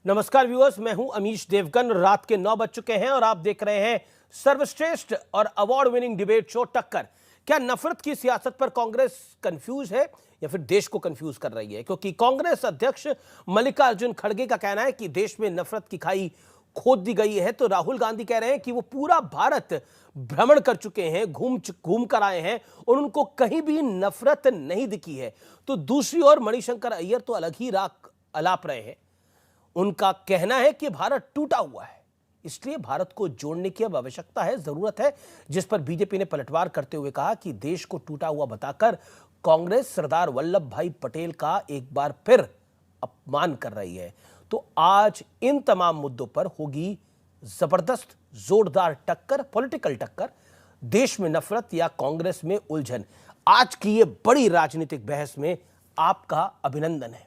नमस्कार व्यूअर्स, मैं हूं अमीश देवगन। रात के 9 बज चुके हैं और आप देख रहे हैं सर्वश्रेष्ठ और अवार्ड विनिंग डिबेट शो टक्कर। क्या नफरत की सियासत पर कांग्रेस कंफ्यूज है या फिर देश को कंफ्यूज कर रही है? क्योंकि कांग्रेस अध्यक्ष मल्लिकार्जुन खड़गे का कहना है कि देश में नफरत की खाई खोद दी गई है, तो राहुल गांधी कह रहे हैं कि वो पूरा भारत भ्रमण कर चुके हैं, घूम कर आए हैं और उनको कहीं भी नफरत नहीं दिखी है। तो दूसरी ओर मणिशंकर अय्यर तो अलग ही राग अलाप रहे हैं। उनका कहना है कि भारत टूटा हुआ है, इसलिए भारत को जोड़ने की अब आवश्यकता है, जरूरत है। जिस पर बीजेपी ने पलटवार करते हुए कहा कि देश को टूटा हुआ बताकर कांग्रेस सरदार वल्लभ भाई पटेल का एक बार फिर अपमान कर रही है। तो आज इन तमाम मुद्दों पर होगी जबरदस्त जोरदार टक्कर, पॉलिटिकल टक्कर। देश में नफरत या कांग्रेस में उलझन, आज की ये बड़ी राजनीतिक बहस में आपका अभिनंदन है।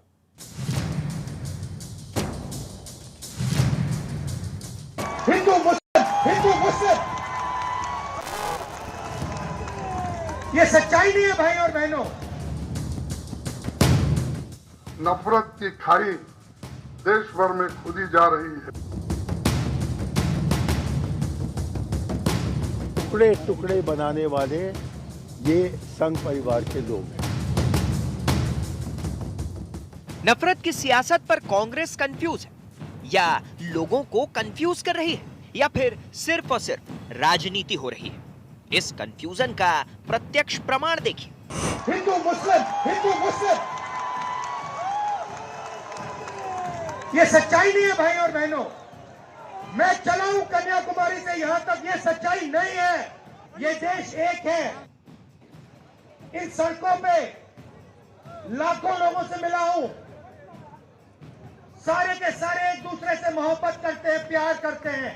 हिंदू मुस्लिम ये सच्चाई नहीं है भाई और बहनों। नफरत की खाई देश भर में खुदी जा रही है। टुकड़े टुकड़े बनाने वाले ये संघ परिवार के लोग हैं। नफरत की सियासत पर कांग्रेस कंफ्यूज है या लोगों को कंफ्यूज कर रही है या फिर सिर्फ और सिर्फ राजनीति हो रही है? इस कंफ्यूजन का प्रत्यक्ष प्रमाण देखिए। हिंदू मुस्लिम ये सच्चाई नहीं है भाई और बहनों। मैं चला हूं कन्याकुमारी से यहां तक, ये सच्चाई नहीं है। ये देश एक है। इन सड़कों पे लाखों लोगों से मिला हूं, सारे के सारे एक दूसरे से मोहब्बत करते हैं, प्यार करते हैं,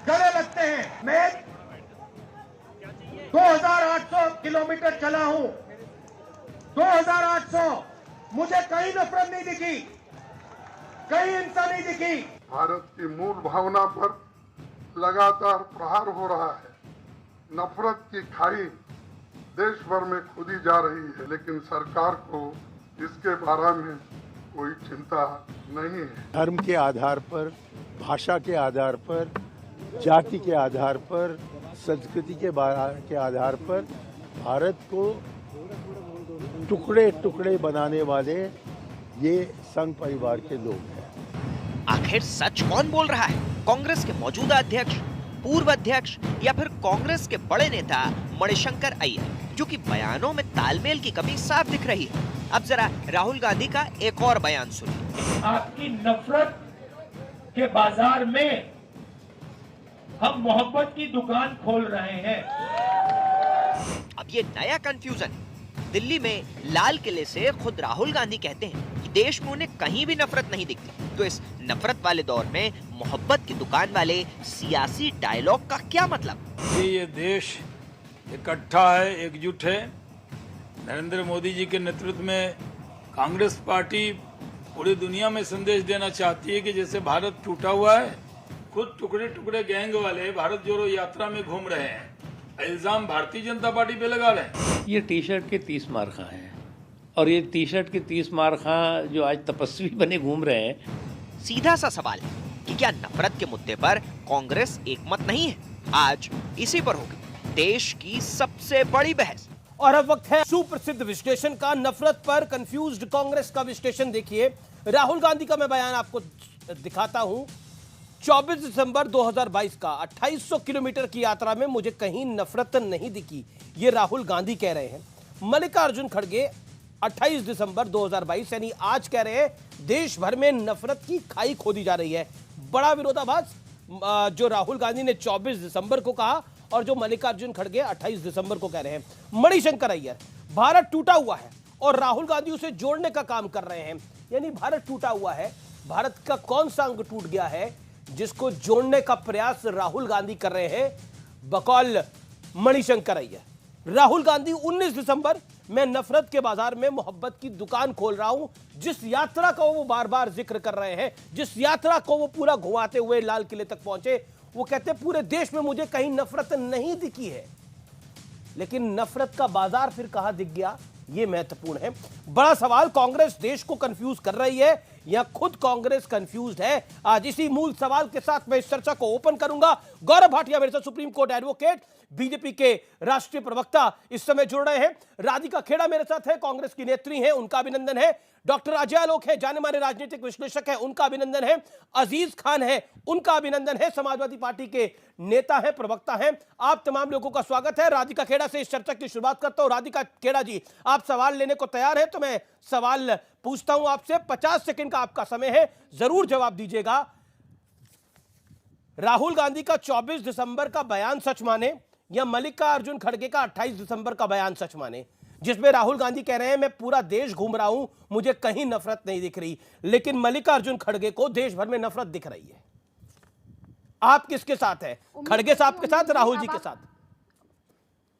गले लगते हैं। मैं 2800 किलोमीटर चला हूं, 2800। मुझे कहीं नफरत नहीं दिखी, कहीं हिंसा नहीं दिखी। भारत की मूल भावना पर लगातार प्रहार हो रहा है। नफरत की खाई देश भर में खुदी जा रही है, लेकिन सरकार को इसके बारे में कोई चिंता नहीं है। धर्म के आधार पर, भाषा के आधार पर, जाति के आधार पर, संस्कृति के आधार पर भारत को टुकड़े टुकड़े बनाने वाले ये संघ परिवार के लोग हैं। आखिर सच कौन बोल रहा है? कांग्रेस के मौजूदा अध्यक्ष, पूर्व अध्यक्ष या फिर कांग्रेस के बड़े नेता मणिशंकर अय्यर, जो कि बयानों में तालमेल की कमी साफ दिख रही है। अब जरा राहुल गांधी का एक और बयान सुनिए। आपकी नफरत के बाजार में हम मोहब्बत की दुकान खोल रहे हैं। अब ये नया कंफ्यूजन है। दिल्ली में लाल किले से खुद राहुल गांधी कहते हैं कि देश में उन्हें कहीं भी नफरत नहीं दिखती। तो इस नफरत वाले दौर में मोहब्बत की दुकान वाले सियासी डायलॉग का क्या मतलब? ये देश इकट्ठा है, एकजुट है। नरेंद्र मोदी जी के नेतृत्व में कांग्रेस पार्टी पूरी दुनिया में संदेश देना चाहती है कि जैसे भारत टूटा हुआ है, खुद टुकड़े टुकड़े गैंग वाले भारत जोड़ो यात्रा में घूम रहे हैं। इल्जाम भारतीय जनता पार्टी पे लगा रहे हैं। ये टी शर्ट के 30 मार्का हैं और ये टी शर्ट के 30 मार्का जो आज तपस्वी बने घूम रहे हैं। सीधा सा सवाल है कि क्या नफरत के मुद्दे पर कांग्रेस एकमत नहीं है? आज इसी पर होगी देश की सबसे बड़ी बहस। और अब वक्त है सुप्रसिद्ध विश्लेषण का। नफरत पर कंफ्यूज्ड कांग्रेस का विश्लेषण देखिए। राहुल गांधी का मैं बयान आपको दिखाता हूं। 24 दिसंबर 2022 का 2800 किलोमीटर की यात्रा में मुझे कहीं नफरत नहीं दिखी, ये राहुल गांधी कह रहे हैं। मल्लिकार्जुन खड़गे 28 दिसंबर 2022 यानी आज कह रहे हैं देश भर में नफरत की खाई खोदी जा रही है। बड़ा विरोधाभास, जो राहुल गांधी ने 24 दिसंबर को कहा और जो मल्लिकार्जुन खड़गे 28 दिसंबर को कह रहे हैं। मणिशंकर अय्यर, भारत टूटा हुआ है और राहुल गांधी उसे जोड़ने का काम कर रहे हैं। यानी भारत टूटा हुआ है, भारत का कौन सा अंग टूट गया है जिसको जोड़ने का प्रयास राहुल गांधी कर रहे हैं बकौल मणिशंकर अय्यर। राहुल गांधी 19 दिसंबर, मैं नफरत के बाजार में मोहब्बत की दुकान खोल रहा हूं, जिस यात्रा का वो बार बार जिक्र कर रहे हैं, जिस यात्रा को वो पूरा घुमाते हुए लाल किले तक पहुंचे, वो कहते हैं पूरे देश में मुझे कहीं नफरत नहीं दिखी है। लेकिन नफरत का बाजार फिर कहां दिख गया? ये महत्वपूर्ण है। बड़ा सवाल, कांग्रेस देश को कंफ्यूज कर रही है या खुद कांग्रेस कंफ्यूज है? आज इसी मूल सवाल के साथ मैं इस चर्चा को ओपन करूंगा। गौरव भाटिया मेरे साथ, सुप्रीम कोर्ट एडवोकेट, बीजेपी के राष्ट्रीय प्रवक्ता इस समय जुड़ रहे हैं। राधिका खेड़ा मेरे साथ है, कांग्रेस की नेत्री हैं, उनका अभिनंदन है। डॉक्टर अजय आलोक है, जाने माने राजनीतिक विश्लेषक है, उनका अभिनंदन है। अजीज खान है, उनका अभिनंदन है, समाजवादी पार्टी के नेता है, प्रवक्ता हैं। आप तमाम लोगों का स्वागत है। राधिका खेड़ा से इस चर्चा की शुरुआत करता हूं। राधिका खेड़ा जी, आप सवाल लेने को तैयार हैं तो मैं सवाल पूछता हूं आपसे। 50 सेकंड का आपका समय है, जरूर जवाब दीजिएगा। राहुल गांधी का 24 दिसंबर का बयान सच माने या मल्लिकार्जुन खड़गे का 28 दिसंबर का बयान सच माने, जिसमें राहुल गांधी कह रहे हैं मैं पूरा देश घूम रहा हूं, मुझे कहीं नफरत नहीं दिख रही, लेकिन मल्लिकार्जुन खड़गे को देश भर में नफरत दिख रही है। आप किसके साथ हैं? खड़गे साहब के साथ, राहुल जी के साथ?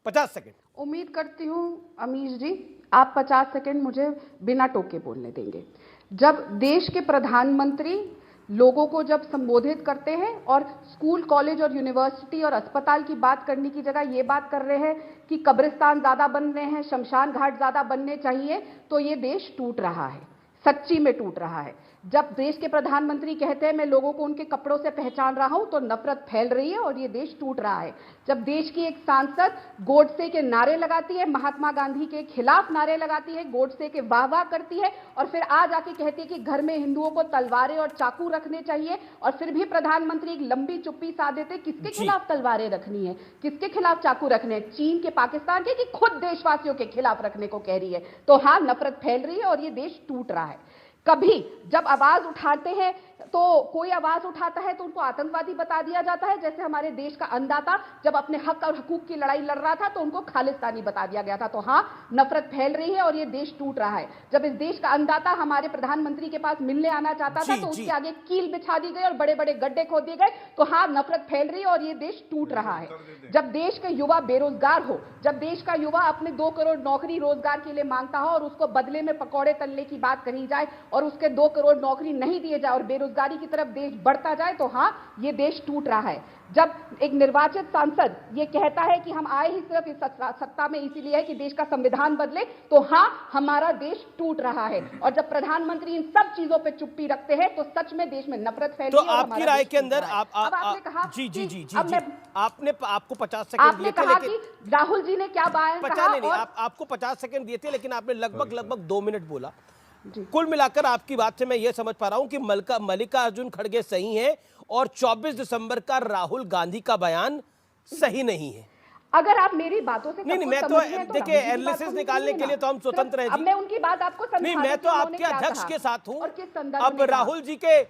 50 सेकंड। उम्मीद करती हूं अमीश जी आप 50 सेकंड मुझे बिना टोके बोलने देंगे। जब देश के प्रधानमंत्री लोगों को जब संबोधित करते हैं और स्कूल, कॉलेज और यूनिवर्सिटी और अस्पताल की बात करने की जगह ये बात कर रहे हैं कि कब्रिस्तान ज्यादा बन रहे हैं, शमशान घाट ज्यादा बनने चाहिए, तो ये देश टूट रहा है, सच्ची में टूट रहा है। जब देश के प्रधानमंत्री कहते हैं मैं लोगों को उनके कपड़ों से पहचान रहा हूं, तो नफरत फैल रही है और ये देश टूट रहा है। जब देश की एक सांसद गोडसे के नारे लगाती है, महात्मा गांधी के खिलाफ नारे लगाती है, गोडसे के वाह वाह करती है और फिर आज आके कहती है कि घर में हिंदुओं को तलवारें और चाकू रखने चाहिए, और फिर भी प्रधानमंत्री एक लंबी चुप्पी साध देते, किसके खिलाफ तलवारें रखनी है, किसके खिलाफ चाकू रखने हैं? चीन के, पाकिस्तान के, कि खुद देशवासियों के खिलाफ रखने को कह रही है? तो हाँ, नफरत फैल रही है और ये देश टूट रहा है। कभी जब आवाज उठाते हैं तो कोई आवाज उठाता है तो उनको आतंकवादी बता दिया जाता है, जैसे हमारे देश का अन्नदाता जब अपने हक और हकूक की लड़ाई लड़ रहा था तो उनको खालिस्तानी बता दिया गया था। तो हाँ, नफरत फैल रही है और ये देश टूट रहा है। जब इस देश का अन्नदाता हमारे प्रधानमंत्री के पास मिलने आना चाहता था तो उसके आगे कील बिछा दी गई और बड़े बड़े गड्ढे खोद दिए गए। तो हाँ, नफरत फैल रही है और ये देश टूट रहा है। जब देश के युवा बेरोजगार हो, जब देश का युवा अपने 2 करोड़ नौकरी रोजगार के लिए मांगता हो और उसको बदले में पकौड़े तलने की बात कही जाए और उसके 2 करोड़ नौकरी नहीं दिए जाए और बेरोजगारी की तरफ देश बढ़ता जाए, तो हाँ, ये देश टूट रहा है। जब एक निर्वाचित सांसद ये कहता है कि हम आए ही सिर्फ इस सत्ता में इसीलिए है कि देश का संविधान बदले, तो हाँ, हमारा देश टूट रहा है। और जब प्रधानमंत्री इन सब चीजों पे चुप्पी रखते हैं तो सच में देश में नफरत फैली तो है। आपकी राय के अंदर आपने कहा आपने आपको 50 सेकंड दिए थे, लेकिन राहुल जी ने क्या बयान कहा? नहीं, आपको 50 सेकंड दिए थे, लेकिन आपने लगभग 2 मिनट बोला। कुल मिलाकर आपकी बात से मैं यह समझ पा रहा हूं कि मल्लिकार्जुन खड़गे सही हैं और 24 दिसंबर का राहुल गांधी का बयान सही नहीं है। अगर आप मेरी बातों से नहीं, मैं तो देखिए एनालिसिस निकालने के लिए तो हम स्वतंत्र हैं जी। अब मैं उनकी बात आपको समझाने नहीं, मैं तो आपके अध्यक्ष के साथ हूं। अब राहुल जी के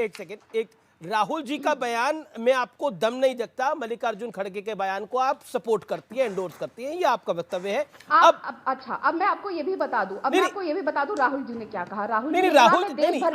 एक सेकंड, राहुल जी का बयान में आपको दम नहीं दिखता, मल्लिकार्जुन खड़गे के बयान को आप सपोर्ट करती है, एंडोर्स करती है, ये आपका वक्तव्य है। अच्छा, अब मैं आपको ये भी बता दूं, राहुल जी ने क्या कहा। राहुल नहीं,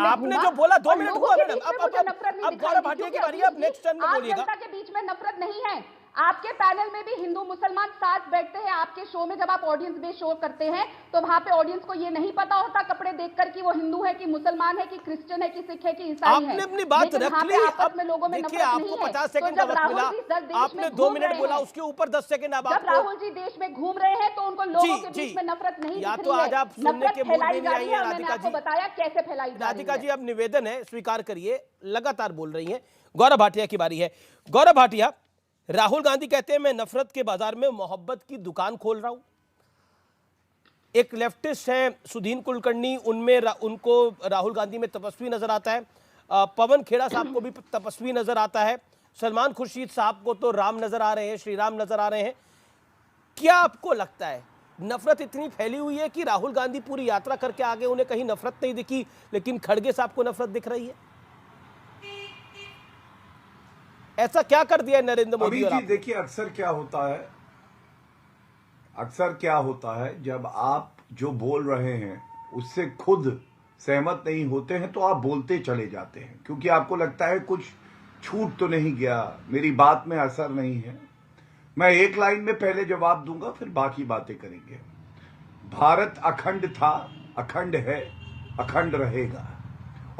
आपने जो बोला 2 मिनट हुआ मैडम। अब गौरव भाटिया की बारी है, अब नेक्स्ट टर्न में बोलिएगा। जनता के बीच में नफरत नहीं है। आपके पैनल में भी हिंदू मुसलमान साथ बैठते हैं। आपके शो में जब आप ऑडियंस बेस्ड शो करते हैं तो वहां पे ऑडियंस को ये नहीं पता होता कपड़े देखकर कि वो हिंदू है कि मुसलमान है कि क्रिश्चियन है कि सिख है कि ईसाई है। आपने अपनी बात रख ली। आपस में लोगों में नफरत नहीं है। आपको 50 सेकंड का वक्त मिला, आपने 2 मिनट बोला, उसके ऊपर 10 सेकंड। अब जब राहुल जी देश में घूम रहे हैं तो उनको लोगों के बीच में नफरत नहीं दिख रही है। या तो आज आप सुनने के मूड में नहीं आई हैं राधिका जी। बताया कैसे फैलाई जा रही है। राधिका जी, अब निवेदन है, स्वीकार करिए, लगातार बोल रही हैं। गौरव भाटिया की बारी है। गौरव भाटिया, राहुल गांधी कहते हैं मैं नफरत के बाजार में मोहब्बत की दुकान खोल रहा हूं। एक लेफ्टिस्ट हैं सुधीन कुलकर्णी, उनको राहुल गांधी में तपस्वी नजर आता है। पवन खेड़ा साहब को भी तपस्वी नजर आता है। सलमान खुर्शीद साहब को तो राम नजर आ रहे हैं, श्री राम नजर आ रहे हैं। क्या आपको लगता है नफरत इतनी फैली हुई है कि राहुल गांधी पूरी यात्रा करके आगे उन्हें कहीं नफरत नहीं दिखी, लेकिन खड़गे साहब को नफरत दिख रही है? ऐसा क्या कर दिया नरेंद्र मोदी? और देखिए, अक्सर क्या होता है जब आप जो बोल रहे हैं उससे खुद सहमत नहीं होते हैं तो आप बोलते चले जाते हैं, क्योंकि आपको लगता है कुछ छूट तो नहीं गया, मेरी बात में असर नहीं है। मैं एक लाइन में पहले जवाब दूंगा, फिर बाकी बातें करेंगे। भारत अखंड था, अखंड है, अखंड रहेगा,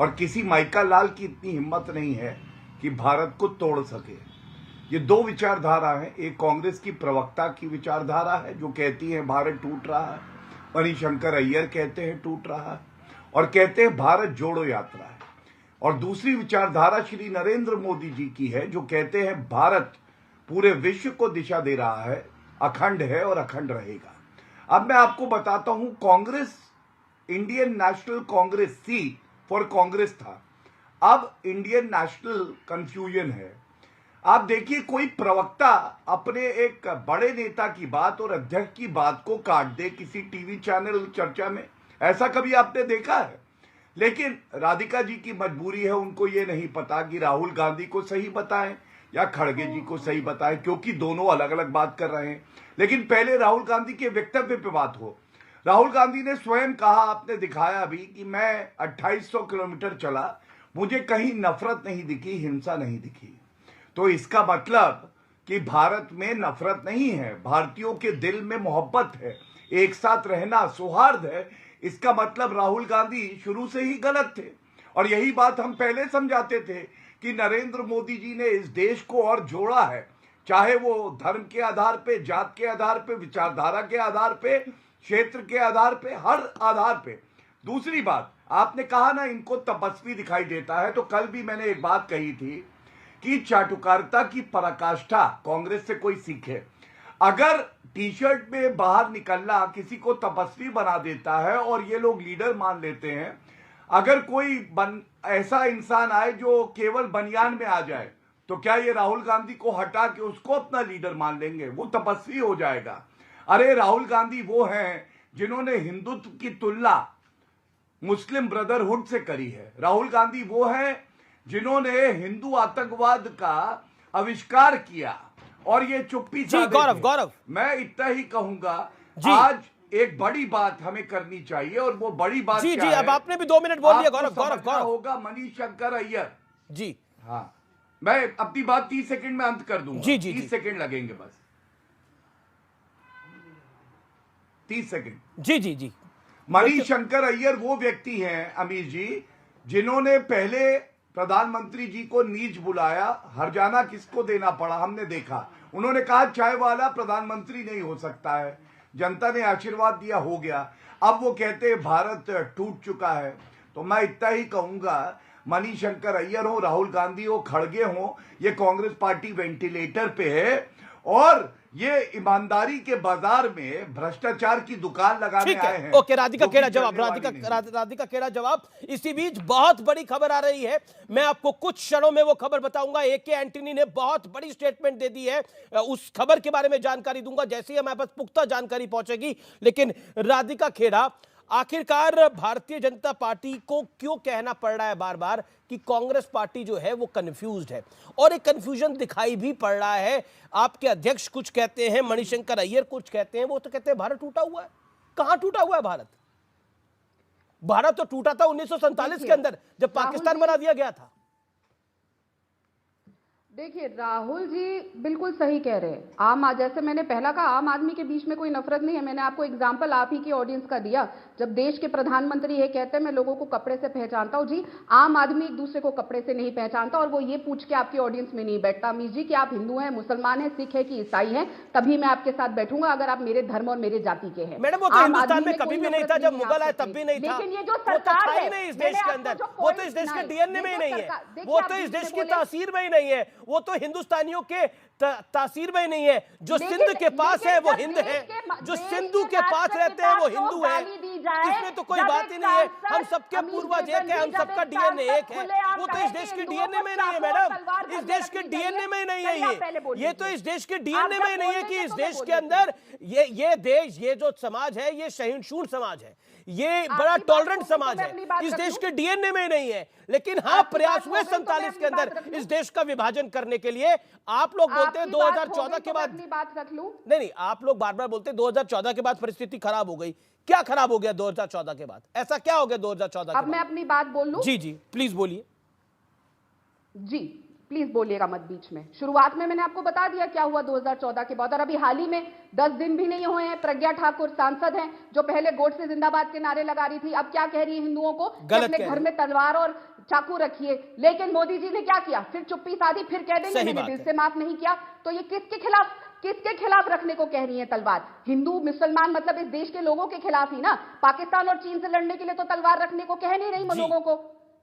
और किसी माइका लाल की इतनी हिम्मत नहीं है कि भारत को तोड़ सके। ये 2 विचारधारा है। एक कांग्रेस की प्रवक्ता की विचारधारा है जो कहती है भारत टूट रहा है, मणिशंकर अय्यर कहते हैं टूट रहा है और कहते हैं भारत जोड़ो यात्रा है। और दूसरी विचारधारा श्री नरेंद्र मोदी जी की है जो कहते हैं भारत पूरे विश्व को दिशा दे रहा है, अखंड है और अखंड रहेगा। अब मैं आपको बताता हूं, Congress Indian National Congress C for Congress था, अब इंडियन नेशनल कंफ्यूजन है। आप देखिए, कोई प्रवक्ता अपने एक बड़े नेता की बात और अध्यक्ष की बात को काट दे किसी टीवी चैनल चर्चा में, ऐसा कभी आपने देखा है? लेकिन राधिका जी की मजबूरी है, उनको ये नहीं पता कि राहुल गांधी को सही बताएं या खड़गे जी को सही बताएं, क्योंकि दोनों अलग अलग बात कर रहे हैं। लेकिन पहले राहुल गांधी के वक्तव्य पे बात हो। राहुल गांधी ने स्वयं कहा, आपने दिखाया भी, कि मैं 2800 किलोमीटर चला, मुझे कहीं नफरत नहीं दिखी, हिंसा नहीं दिखी। तो इसका मतलब कि भारत में नफरत नहीं है, भारतीयों के दिल में मोहब्बत है, एक साथ रहना, सौहार्द है। इसका मतलब राहुल गांधी शुरू से ही गलत थे। और यही बात हम पहले समझाते थे कि नरेंद्र मोदी जी ने इस देश को और जोड़ा है, चाहे वो धर्म के आधार पे, जात के आधार पे, विचारधारा के आधार पे, क्षेत्र के आधार पे, हर आधार पे। दूसरी बात, आपने कहा ना इनको तपस्वी दिखाई देता है, तो कल भी मैंने एक बात कही थी कि चाटुकारिता की पराकाष्ठा कांग्रेस से कोई सीखे। अगर टी शर्ट में बाहर निकलना किसी को तपस्वी बना देता है और ये लोग लीडर मान लेते हैं, अगर कोई ऐसा इंसान आए जो केवल बनियान में आ जाए, तो क्या ये राहुल गांधी को हटा के उसको अपना लीडर मान लेंगे? वो तपस्वी हो जाएगा। अरे राहुल गांधी वो हैं जिन्होंने हिंदुत्व की तुलना मुस्लिम ब्रदरहुड से करी है। राहुल गांधी वो हैं जिन्होंने हिंदू आतंकवाद का आविष्कार किया और ये चुप्पी जी गौरव मैं इतना ही कहूंगा, आज एक बड़ी बात हमें करनी चाहिए और वो बड़ी बात जी क्या जी है? अब आपने भी 2 मिनट बोल लिया गौरव होगा मणिशंकर अय्यर जी। हाँ, मैं अपनी बात 30 सेकंड में अंत कर दूंगा। जी 30 सेकंड लगेंगे बस, 30 सेकंड। जी जी जी। मणिशंकर अय्यर वो व्यक्ति हैं अमीर जी, जिन्होंने पहले प्रधानमंत्री जी को नीच बुलाया। हरजाना किसको देना पड़ा हमने देखा। उन्होंने कहा चाय वाला प्रधानमंत्री नहीं हो सकता है, जनता ने आशीर्वाद दिया, हो गया। अब वो कहते हैं भारत टूट चुका है। तो मैं इतना ही कहूंगा, मणिशंकर अय्यर हो, राहुल गांधी हो, खड़गे हो, ये कांग्रेस पार्टी वेंटिलेटर पे है और ये ईमानदारी के बाजार में भ्रष्टाचार की दुकान लगाने आए हैं। ओके, राधिका खेड़ा जवाब, राधिका खेड़ा जवाब। इसी बीच बहुत बड़ी खबर आ रही है, मैं आपको कुछ क्षणों में वो खबर बताऊंगा। एके एंटनी ने बहुत बड़ी स्टेटमेंट दे दी है, उस खबर के बारे में जानकारी दूंगा जैसे ही हमारे पास पुख्ता जानकारी पहुंचेगी। लेकिन राधिका खेड़ा, आखिरकार भारतीय जनता पार्टी को क्यों कहना पड़ रहा है बार बार कि कांग्रेस पार्टी जो है वो कंफ्यूज्ड है? और एक कंफ्यूजन दिखाई भी पड़ रहा है। आपके अध्यक्ष कुछ कहते हैं, मणिशंकर अय्यर कुछ कहते हैं, वो तो कहते हैं भारत टूटा हुआ है। कहां टूटा हुआ है भारत? भारत तो टूटा था 1947 के अंदर, जब पाकिस्तान बना दिया गया था। देखिए, राहुल जी बिल्कुल सही कह रहे हैं। जैसे मैंने पहला कहा, आम आदमी के बीच में कोई नफरत नहीं है। मैंने आपको एग्जांपल आप ही की ऑडियंस का दिया, जब देश के प्रधानमंत्री ये कहते हैं मैं लोगों को कपड़े से पहचानता हूं। जी, आम आदमी एक दूसरे को कपड़े से नहीं पहचानता और वो ये पूछ के आपकी ऑडियंस में नहीं बैठता अमीर जी कि आप हिंदू हैं, मुसलमान हैं, सिख है कि ईसाई हैं, तभी मैं आपके साथ बैठूंगा अगर आप मेरे धर्म और मेरे जाति के हैं। मैडम, वो तो हिंदुस्तान में कभी भी नहीं था, जब मुगल आए तब भी नहीं था। लेकिन ये जो सरकार है नहीं इस देश के अंदर, वो तो इस देश के डीएनए में ही नहीं है, वो तो इस देश की तासीर में ही नहीं है, वो तो हिंदुस्तानियों के तासीर में ही नहीं है। जो सिंध के पास है वो हिंद है, जो सिंधु के पास रहते हैं वो हिंदू है। इसमें तो कोई बात ही नहीं है। हम सबके पूर्वज एक है, हम सबका डीएनए एक है। वो तो इस देश के डीएनए में नहीं है मैडम, इस देश के डीएनए में नहीं है ये तो इस देश के डीएनए में नहीं है कि इस देश के अंदर ये देश, ये जो समाज है, ये सहिष्णु समाज है, ये बड़ा टॉलरेंट समाज है, इस देश के डीएनए में नहीं है। लेकिन हाँ, प्रयास हुए 47 के अंदर इस देश का विभाजन करने के लिए। आप लोग बोलते हैं 2014 के बाद, बात रख लूं। नहीं, आप लोग बार बार बोलते हैं 2014 के बाद परिस्थिति खराब हो गई। क्या खराब हो गया 2014 के बाद? ऐसा क्या हो गया 2014 के बाद? अब मैं अपनी बात बोल लूं? जी जी प्लीज बोलिए। जी प्लीज बोलिएगा मत बीच में। शुरुआत में मैंने आपको बता दिया क्या हुआ 2014 के बाद, और अभी हाल ही में 10 दिन भी नहीं हुए हैं, प्रज्ञा ठाकुर सांसद हैं जो पहले गोड से जिंदाबाद के नारे लगा रही थी, अब क्या कह रही है हिंदुओं को कि अपने घर में तलवार और चाकू रखिए। लेकिन मोदी जी ने क्या किया? फिर चुप्पी साधी, फिर कह देंगे मैंने दिल से माफ नहीं किया। तो ये किसके खिलाफ किसके खिलाफ रखने को कह रही है तलवार? हिंदू मुसलमान मतलब इस देश के लोगों के खिलाफ ही ना। पाकिस्तान और चीन से लड़ने के लिए तो तलवार रखने को कह नहीं रही लोगों को,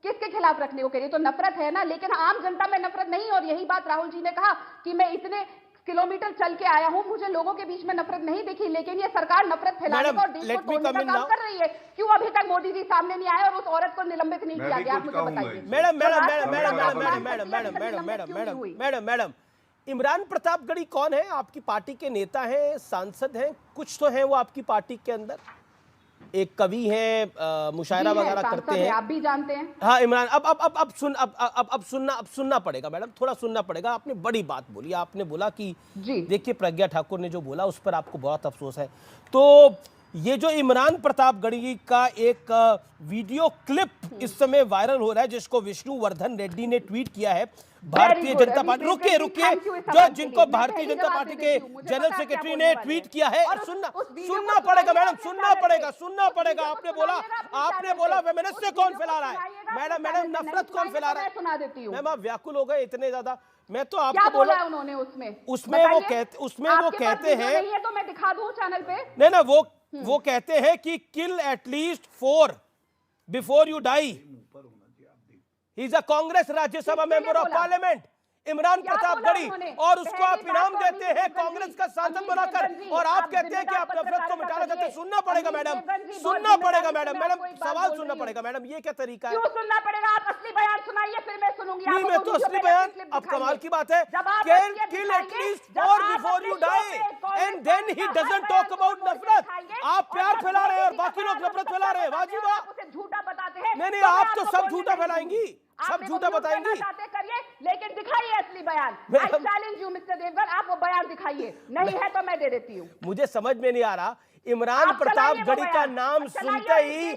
किसके खिलाफ रखने को कह रही है? तो नफरत है ना, लेकिन आम जनता में नफरत नहीं। और यही बात राहुल जी ने कहा कि मैं इतने किलोमीटर चल के आया हूं, मुझे लोगों के बीच में नफरत नहीं दिखी। लेकिन ये सरकार नफरत फैलाने का और देश को तोड़ने का काम कर रही है। क्यों अभी तक मोदी जी सामने नहीं आए और उस औरत को निलंबित नहीं किया गया? आप मुझे बताइए। मैडम, इमरान प्रतापगढ़ी कौन है? आपकी पार्टी के नेता हैं, सांसद हैं, कुछ तो हैं वो आपकी पार्टी के अंदर। एक कवि है, मुशायरा वगैरह करते हैं, आप भी जानते हैं। हाँ इमरान, अब सुनना पड़ेगा मैडम, थोड़ा सुनना पड़ेगा। आपने बड़ी बात बोली, आपने बोला कि देखिए प्रज्ञा ठाकुर ने जो बोला उस पर आपको बहुत अफसोस है। तो ये जो इमरान प्रतापगढ़ी का एक वीडियो क्लिप इस समय वायरल हो रहा है, जिसको विष्णुवर्धन रेड्डी ने ट्वीट किया है, भारतीय जनता पार्टी, रुकिए जो जिनको भारतीय जनता पार्टी के जनरल सेक्रेटरी ने ट्वीट किया है, सुनना पड़ेगा मैडम, सुनना पड़ेगा। आपने बोला फेमिनिस्ट कौन फैला रहा है? मैडम नफरत कौन फैला रहा है? सुना देती हूँ। मैम आप व्याकुल हो गए इतने ज्यादा। मैं तो आपको बोला उन्होंने उसमें वो कहते हैं, नहीं है तो मैं दिखा दूं चैनल पे। नहीं ना, वो कहते हैं कि kill at least 4 before you die. He is a Congress Rajya Sabha member of parliament Imran Pratapgarhi, और उसको आप इनाम देते हैं कांग्रेस का सांसद बनाकर, और आप कहते हैं कि आप नफरत को मिटाना चाहते हैं। सुनना पड़ेगा मैडम, सवाल सुनना पड़ेगा मैडम, ये क्या तरीका है? क्यों सुनना पड़ेगा? आप असली बयान सुनाइए, फिर मैं सुनूंगी। नहीं, मैं तो असली बयान, अब कमाल की बात है, can kill at least 4 before you die and then he doesn't talk about नफरत। आप प्यार फैला रहे हैं और बाकी लोग नफरत फैला रहे हैं। वाजिब, झूठा बताते हैं। नहीं, आप तो सब झूठा फैलाएंगी, सब झूठा बताएंगी। करिए, लेकिन दिखाइए असली बयान। I challenge you, mister Devgan, आप वो बयान दिखाइए। नहीं है तो मैं दे देती हूँ। मुझे समझ में नहीं आ रहा, इमरान प्रतापगढ़ी का नाम सुनते ही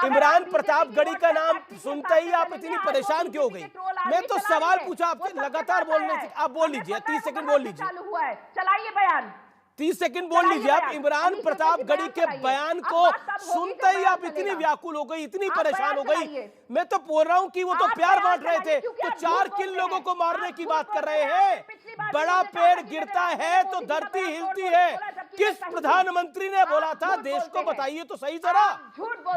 इमरान प्रतापगढ़ी का नाम सुनते ही आप इतनी परेशान क्यों हो गई? मैं तो सवाल पूछा आपसे, लगातार बोलने से। आप बोल लीजिए, 30 सेकंड बोल लीजिए। चालू हुआ है, चलाइए बयान। 30 सेकंड बोल लीजिए आप। इमरान प्रतापगढ़ी के बयान को सुनते ही आप इतनी व्याकुल हो गई, इतनी परेशान हो गई। मैं तो बोल रहा हूं कि वो तो प्यार बांट रहे थे, तो 4 किल लोगों को मारने की बात कर रहे हैं। बड़ा पेड़ गिरता है तो धरती हिलती है, किस प्रधानमंत्री ने बोला था? देश को बताइए तो सही जरा,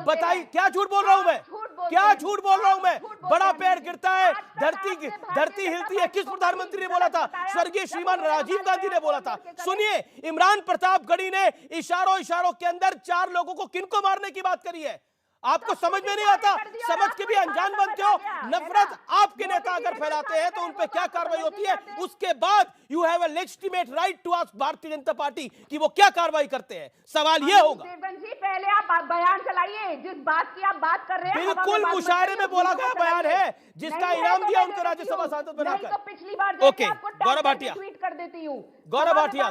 बताइए। क्या झूठ बोल रहा हूं मैं? क्या झूठ बोल रहा हूं मैं? बड़ा पेड़ गिरता है, धरती हिलती है, किस प्रधानमंत्री ने बोला था? स्वर्गीय श्रीमान राजीव गांधी ने बोला था। सुनिए, इमरान प्रतापगढ़ी ने इशारों के अंदर 4 लोगों को किनको मारने की बात करी है। आपको समझ में नहीं आता, समझ के भी अनजान बनते हो। नफरत आपके नेता अगर फैलाते हैं तो उन पे क्या कार्रवाई होती है, उसके बाद you have a legitimate right to ask Bharatiya Janata party कि वो क्या कार्रवाई करते हैं। सवाल ये होगा। देवगन जी, पहले आप बयान चलाइए, जिस बात की आप बात कर रहे हैं। बिल्कुल मुशायरे में बोला गया बयान है, जिसका इनाम दिया उनको राज्यसभा सांसद बनाकर। तो पिछली बार ओके, गौरव भाटिया ट्वीट कर देती हूँ। गौरव भाटिया,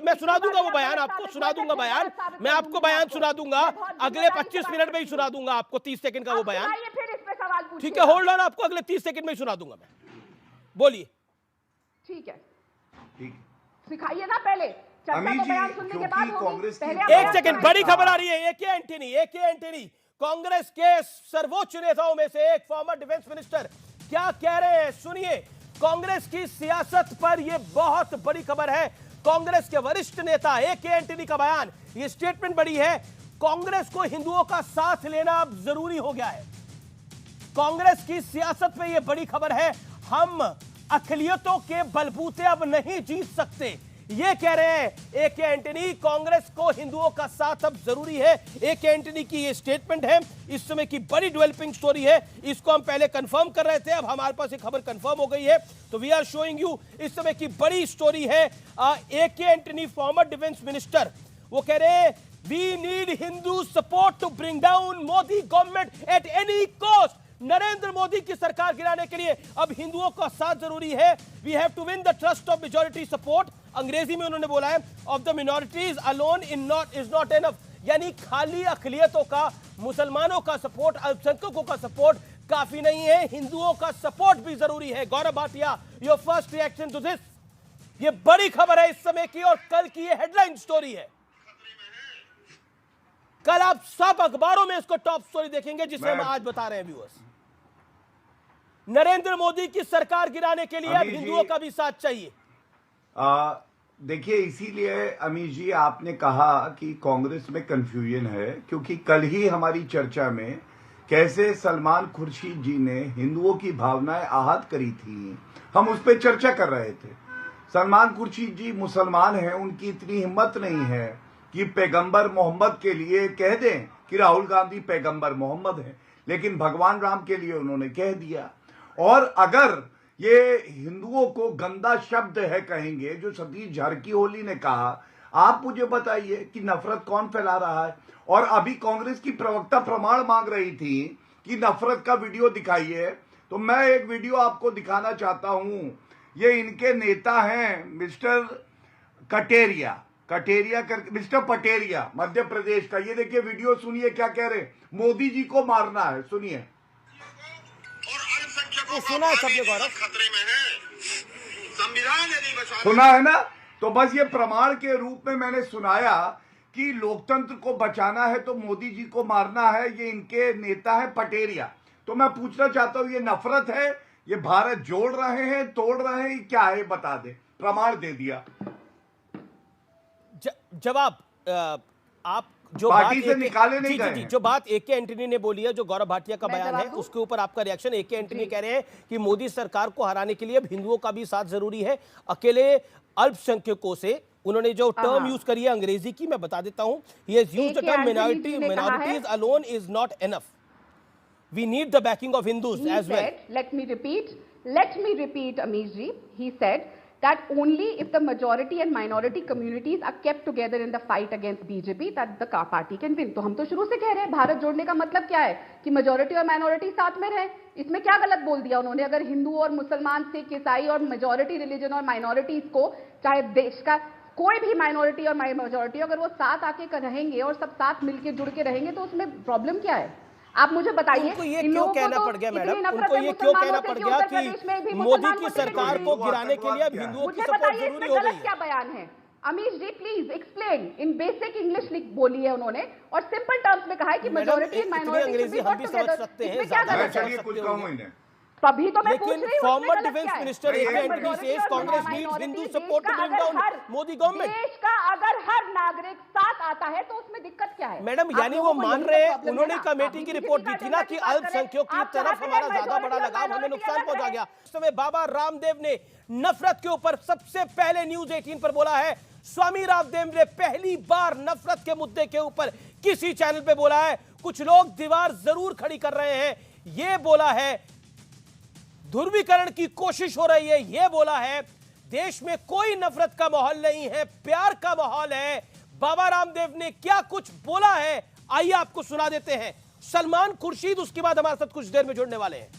मैं सुना दूंगा वो बयान, आपको सुना दूंगा बयान। मैं आपको बयान सुना दूंगा, अगले 25 मिनट में ही सुना दूंगा आपको 30 सेकंड का वो बयान। फिर इस पे सवाल पूछिए। ठीक है, होल्ड ऑन, आपको अगले 30 सेकंड में ही सुना दूंगा मैं। बोलिए। ठीक है, सिखाइए ना पहले। बयान सुनने के बाद कांग्रेस एक सेकंड, बड़ी खबर आ रही है। एके एंटनी कांग्रेस के सर्वोच्च नेताओं में से एक, फॉर्मर डिफेंस मिनिस्टर, क्या कह रहे हैं सुनिए। कांग्रेस की सियासत पर यह बहुत बड़ी खबर है। कांग्रेस के वरिष्ठ नेता एके एंटनी का बयान, यह स्टेटमेंट बड़ी है। कांग्रेस को हिंदुओं का साथ लेना अब जरूरी हो गया है। कांग्रेस की सियासत में यह बड़ी खबर है। हम अक़लियतों के बलबूते अब नहीं जीत सकते, ये कह रहे हैं एके एंटनी। कांग्रेस को हिंदुओं का साथ अब जरूरी है, एके एंटनी की ये स्टेटमेंट है। इस समय की बड़ी डेवलपिंग स्टोरी है, इसको हम पहले कंफर्म कर रहे थे, अब हमारे पास एक खबर कंफर्म हो गई है, तो वी आर शोइंग यू। इस समय की बड़ी स्टोरी है। AK Antony, former defence minister, वो कह रहे हैं we need Hindu support to bring down Modi government at any cost. Narendra Modi की सरकार गिराने के लिए अब हिंदुओं का साथ जरूरी है। We have to win the trust of majority support, अंग्रेजी में उन्होंने बोला है, of the minorities alone is not enough. यानी खाली अक़लियतों का, मुसलमानों का सपोर्ट, अल्पसंख्यकों का सपोर्ट काफी नहीं है, हिंदुओं का सपोर्ट भी जरूरी है। Gaurav Bhatia, your first reaction to this. ये बड़ी खबर है इस समय की, और कल की ये हेडलाइन स्टोरी है। कल आप सब अखबारों में इसको टॉप स्टोरी देखेंगे, जिसे हम आज बता रहे हैं व्यूअर्स। नरेंद्र मोदी की सरकार गिराने के लिए अब हिंदुओं का भी साथ चाहिए। देखिए, इसीलिए अमीश जी आपने कहा कि कांग्रेस में कंफ्यूजन है, क्योंकि कल ही हमारी चर्चा में कैसे सलमान खुर्शीद जी ने हिंदुओं की भावनाएं आहत करी थी, हम उस पर चर्चा कर रहे थे। सलमान खुर्शीद जी मुसलमान हैं, उनकी इतनी हिम्मत नहीं है कि पैगंबर मोहम्मद के लिए कह दें कि राहुल गांधी पैगंबर मोहम्मद हैं, लेकिन भगवान राम के लिए उन्होंने कह दिया। और अगर ये हिंदुओं को गंदा शब्द है कहेंगे, जो सतीश झारकीहोली ने कहा, आप मुझे बताइए कि नफरत कौन फैला रहा है। और अभी कांग्रेस की प्रवक्ता प्रमाण मांग रही थी कि नफरत का वीडियो दिखाइए, तो मैं एक वीडियो आपको दिखाना चाहता हूं। ये इनके नेता हैं मिस्टर मिस्टर पटेरिया, मध्य प्रदेश का। ये देखिए वीडियो, सुनिए क्या कह रहे। मोदी जी को मारना है, सुनिए। सुना है सबने गौरव, खतरे में है, संविधान यदि बचा, सुना है ना। तो बस ये प्रमाण के रूप में मैंने सुनाया कि लोकतंत्र को बचाना है तो मोदी जी को मारना है। ये इनके नेता है पटेरिया। तो मैं पूछना चाहता हूं, ये नफरत है, ये भारत जोड़ रहे हैं, तोड़ रहे हैं, क्या है बता दे। प्रमाण दे दिया। जवाब आप जो पार्टी बात से निकाले नहीं जी, गए जी, हैं। जो बात एके एंटनी ने बोली है, जो गौरव भाटिया का बयान है, उसके ऊपर आपका रिएक्शन। एके एंटनी कह रहे हैं कि मोदी सरकार को हराने के लिए अब हिंदुओं का भी साथ जरूरी है। अकेले अल्पसंख्यकों से उन्होंने जो टर्म यूज करी है अंग्रेजी की, मैं बता देता हूं। He has used the term minorities alone is not enough. We need the backing of Hindus as well. Let me repeat, Amish ji. He said that only if the majority and minority communities are kept together in the fight against BJP, that the party can win. तो हम तो शुरू से कह रहे हैं, भारत जोड़ने का मतलब क्या है कि majority और minority साथ में रहे। इसमें क्या गलत बोल दिया उन्होंने? अगर हिंदू और मुसलमान, सिख, ईसाई और majority religion और minorities को, चाहे देश का कोई भी माइनॉरिटी और मेजॉरिटी, अगर वो साथ आके रहेंगे और सब साथ मिलके जुड़ के रहेंगे, तो उसमें प्रॉब्लम क्या है? आप मुझे बताइए। उनको ये क्यों कहना पड़ गया मैडम? उनको ये क्यों कहना पड़ गया कि मोदी की सरकार को गिराने के लिए अब हिंदुओं की सपोर्ट जरूरी हो गई है? क्या बयान है? Amish ji please explain in basic English बोली है उन्होंने, और सिंपल टर्म्स में कहा है कि मेजॉरिटी एंड माइनॉरिटी अंग्रेजी हम भी समझ सकते हैं, चलिए कुछ कहूं इन्हें। तभी तो मैं पूछ लेकिन रही हूं, former defence minister AK Antony says Congress needs Hindu support to bring down Modi government. देश का अगर हर नागरिक साथ आता है तो उसमें दिक्कत क्या है? मैडम, यानी वो मान रहे हैं, उन्होंने कमेटी की रिपोर्ट दी थी ना कि अल्पसंख्यकों की तरफ हमारा ज्यादा बड़ा लगाव, हमें नुकसान पहुंचा गया। इस समय बाबा रामदेव ने नफरत के ऊपर सबसे पहले न्यूज 18 पर बोला है। स्वामी रामदेव ने पहली बार नफरत के मुद्दे के ऊपर किसी चैनल पे बोला है। कुछ लोग दीवार जरूर खड़ी कर रहे हैं, ये बोला है। ध्रुवीकरण की कोशिश हो रही है, यह बोला है। देश में कोई नफरत का माहौल नहीं है, प्यार का माहौल है। बाबा रामदेव ने क्या कुछ बोला है, आइए आपको सुना देते हैं। सलमान खुर्शीद उसके बाद हमारे साथ कुछ देर में जुड़ने वाले हैं।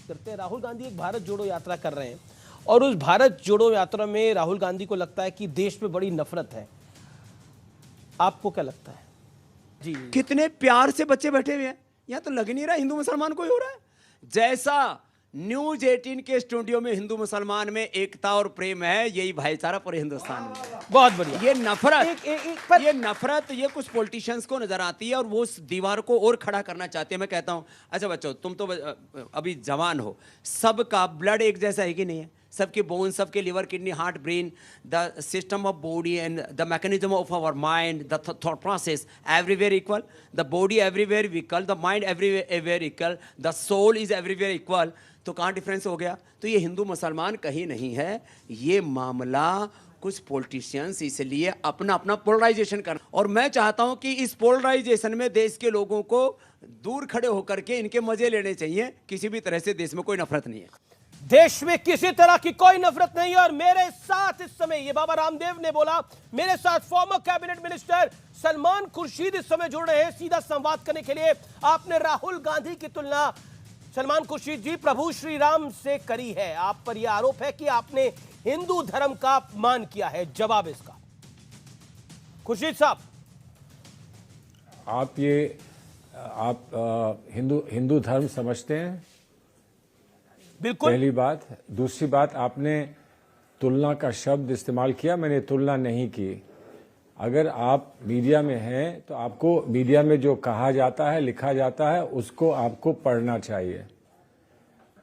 करते हैं, राहुल गांधी एक भारत जोड़ो यात्रा कर रहे हैं और उस भारत जोड़ो यात्रा में राहुल गांधी को लगता है कि देश में बड़ी नफरत है। आपको क्या लगता है? जी, कितने प्यार से बच्चे बैठे हुए हैं, यहां तो लग नहीं रहा हिंदू मुसलमान कोई हो रहा है। जैसा न्यूज 18 के स्टूडियो में हिंदू मुसलमान में एकता और प्रेम है, यही भाईचारा पूरे हिंदुस्तान में। बहुत बढ़िया। ये नफरत ये कुछ पॉलिटिशियंस को नजर आती है और वो उस दीवार को और खड़ा करना चाहते हैं। मैं कहता हूं, अच्छा बच्चों, तुम तो अभी जवान हो, सबका ब्लड एक जैसा है कि नहीं है? सबके बोन, सबके liver, kidney, heart, brain, the system of body and the mechanism of our mind, the thought process, everywhere equal. The body everywhere equal, the mind everywhere equal, the soul is everywhere equal. तो कहाँ difference हो गया? तो ये हिंदू मुसलमान कहीं नहीं है, ये मामला कुछ पॉलिटिशियंस इसलिए अपना अपना पोलराइजेशन कर। और मैं चाहता हूं कि इस पोलराइजेशन में देश के लोगों को दूर खड़े होकर के इनके मजे लेने चाहिए। किसी भी तरह से देश में कोई नफरत नहीं है, देश में किसी तरह की कोई नफरत नहीं है। और मेरे साथ इस समय, ये बाबा रामदेव ने बोला, मेरे साथ former cabinet minister Salman Khurshid इस समय जुड़ रहे हैं सीधा संवाद करने के लिए। आपने राहुल गांधी की तुलना सलमान खुर्शीद जी प्रभु श्री राम से करी है। आप पर यह आरोप है कि आपने हिंदू धर्म का अपमान किया है। जवाब इसका खुर्शीद साहब। आप हिंदू धर्म समझते हैं? बिल्कुल। पहली बात। दूसरी बात, आपने तुलना का शब्द इस्तेमाल किया, मैंने तुलना नहीं की। अगर आप मीडिया में हैं तो आपको मीडिया में जो कहा जाता है, लिखा जाता है, उसको आपको पढ़ना चाहिए।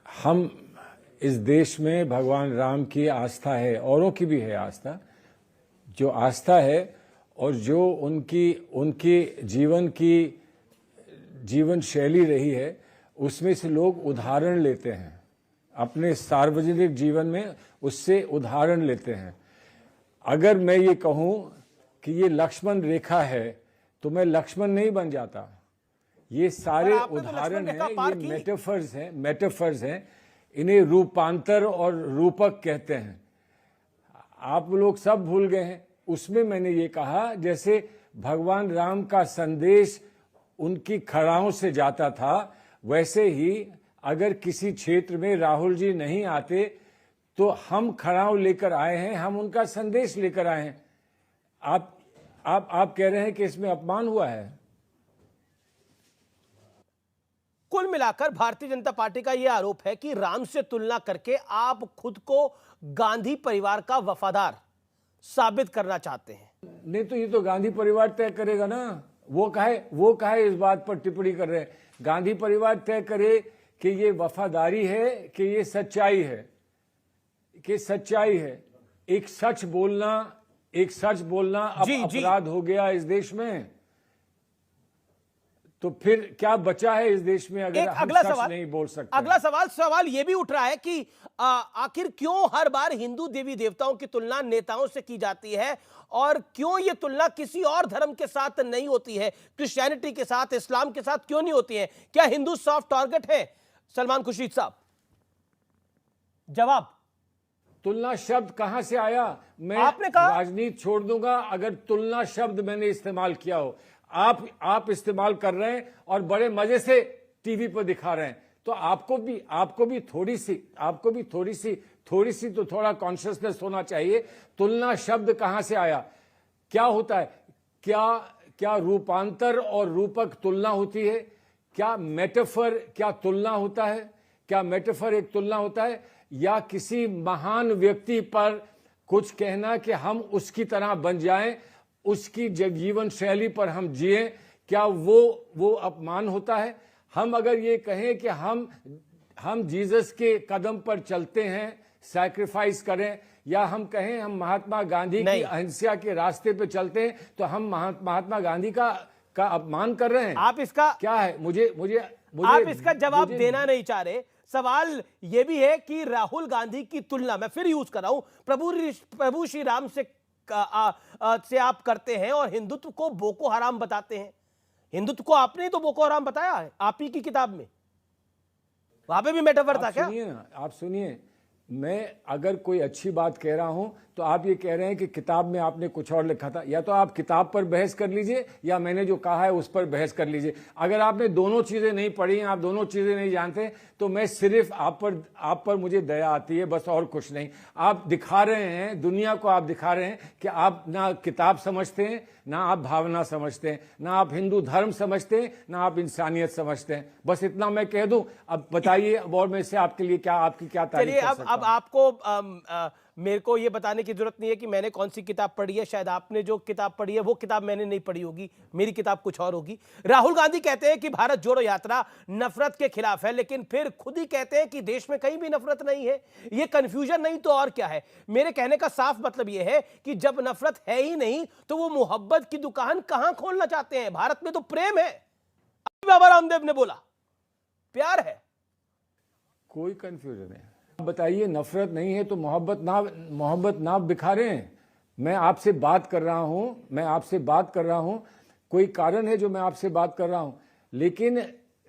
हम इस देश में भगवान राम की आस्था है, औरों की भी है आस्था, जो आस्था है और जो उनकी जीवन शैली रही है, उसमें से लोग उदाहरण लेते हैं अपने सार्वजनिक जीवन में, उससे उदाहरण लेते हैं। अगर मैं ये कहूँ कि ये लक्ष्मण रेखा है तो मैं लक्ष्मण नहीं बन जाता। ये सारे उदाहरण हैं, ये मेटाफर्स हैं, इन्हें रूपांतर और रूपक कहते हैं। आप लोग सब भूल गए हैं। उसमें मैंने ये कहा जैसे भगवान राम का संदेश उनकी खड़ाओं से जाता था, वैसे ही अगर किसी क्षेत्र में राहुल जी नहीं आते तो हम खड़ाओं लेकर आए हैं, हम उनका संदेश लेकर आए हैं। आप कह रहे हैं कि इसमें अपमान हुआ है। कुल मिलाकर भारतीय जनता पार्टी का यह आरोप है कि राम से तुलना करके आप खुद को गांधी परिवार का वफादार साबित करना चाहते हैं। नहीं तो ये तो गांधी परिवार तय करेगा ना। वो काहे इस बात पर टिप्पणी कर रहे हैं। गांधी परिवार तय करे कि ये वफादारी है कि ये सच्चाई है, एक सच बोलना अब अपराध हो गया इस देश में। तो फिर क्या बचा है इस देश में अगर हम सच नहीं बोल सकते। अगला सवाल यह भी उठ रहा है कि आखिर क्यों हर बार हिंदू देवी देवताओं की तुलना नेताओं से की जाती है और क्यों यह तुलना किसी और धर्म के साथ नहीं होती है, क्रिश्चियनिटी के साथ, इस्लाम के साथ क्यों नहीं होती है? क्या हिंदू सॉफ्ट टारगेट है? सलमान खुर्शीद साहब, जवाब। तुलना शब्द कहां से आया? मैं आपने कहा राजनीति छोड़ दूंगा अगर तुलना शब्द मैंने इस्तेमाल किया हो। आप इस्तेमाल कर रहे हैं और बड़े मजे से टीवी पर दिखा रहे हैं, तो आपको भी थोड़ा कॉन्शियसनेस होना चाहिए। तुलना शब्द कहां से आया? क्या होता है? क्या रूपांतर और रूपक तुलना होती है? क्या मेटाफर क्या तुलना होता है? क्या मेटाफर एक तुलना होता है? या किसी महान व्यक्ति पर कुछ कहना कि हम उसकी तरह बन जाएं, उसकी जीवन शैली पर हम जिएं, क्या वो अपमान होता है? हम अगर ये कहें कि हम जीसस के कदम पर चलते हैं, सैक्रिफाइस करें, या हम कहें हम महात्मा गांधी की अहिंसा के रास्ते पे चलते हैं, तो हम महात्मा गांधी का अपमान कर रहे हैं। आप इसका क्या है? मुझे आप इसका जवाब देना नहीं चाह रहे। सवाल यह भी है कि राहुल गांधी की तुलना, मैं फिर यूज कर रहा हूं, प्रभु श्री राम से आप करते हैं और हिंदुत्व को बोको हराम बताते हैं। हिंदुत्व को आपने ही तो बोको हराम बताया है, आप ही की किताब में, वहां पे भी मेटाफर था क्या? आप सुनिए, मैं अगर कोई अच्छी बात कह रहा हूं तो आप ये कह रहे हैं कि किताब में आपने कुछ और लिखा था। या तो आप किताब पर बहस कर लीजिए या मैंने जो कहा है उस पर बहस कर लीजिए। अगर आपने दोनों चीजें नहीं पढ़ी हैं, आप दोनों चीजें नहीं जानते, तो मैं सिर्फ आप पर मुझे दया आती है, बस, और कुछ नहीं। आप दिखा रहे हैं, दुनिया को आप दिखा रहे हैं कि आप ना किताब समझते हैं, ना आप भावना समझते हैं, ना आप हिंदू धर्म समझते हैं, ना आप इंसानियत समझते हैं। बस इतना मैं कह दूं। अब बताइए और मैं से आपके लिए आपकी क्या तारीफ कर सकता हूं? अब आपको मेरे को ये बताने की जरूरत नहीं है कि मैंने कौन सी किताब पढ़ी है। शायद आपने जो किताब पढ़ी है वो किताब मैंने नहीं पढ़ी होगी, मेरी किताब कुछ और होगी। राहुल गांधी कहते हैं कि भारत जोड़ो यात्रा नफरत के खिलाफ है, लेकिन फिर खुद ही कहते हैं कि देश में कहीं भी नफरत नहीं है। ये कंफ्यूजन नहीं तो और क्या है? मेरे कहने का साफ मतलब यह है कि जब नफरत है ही नहीं तो वो मोहब्बत की दुकान कहां खोलना चाहते हैं? भारत में तो प्रेम है। बाबा रामदेव ने बोला प्यार है। कोई कंफ्यूजन है? बताइए, नफरत नहीं है तो मोहब्बत ना बिखारे हैं। मैं आपसे बात कर रहा हूं, कोई कारण है जो मैं आपसे बात कर रहा हूं। लेकिन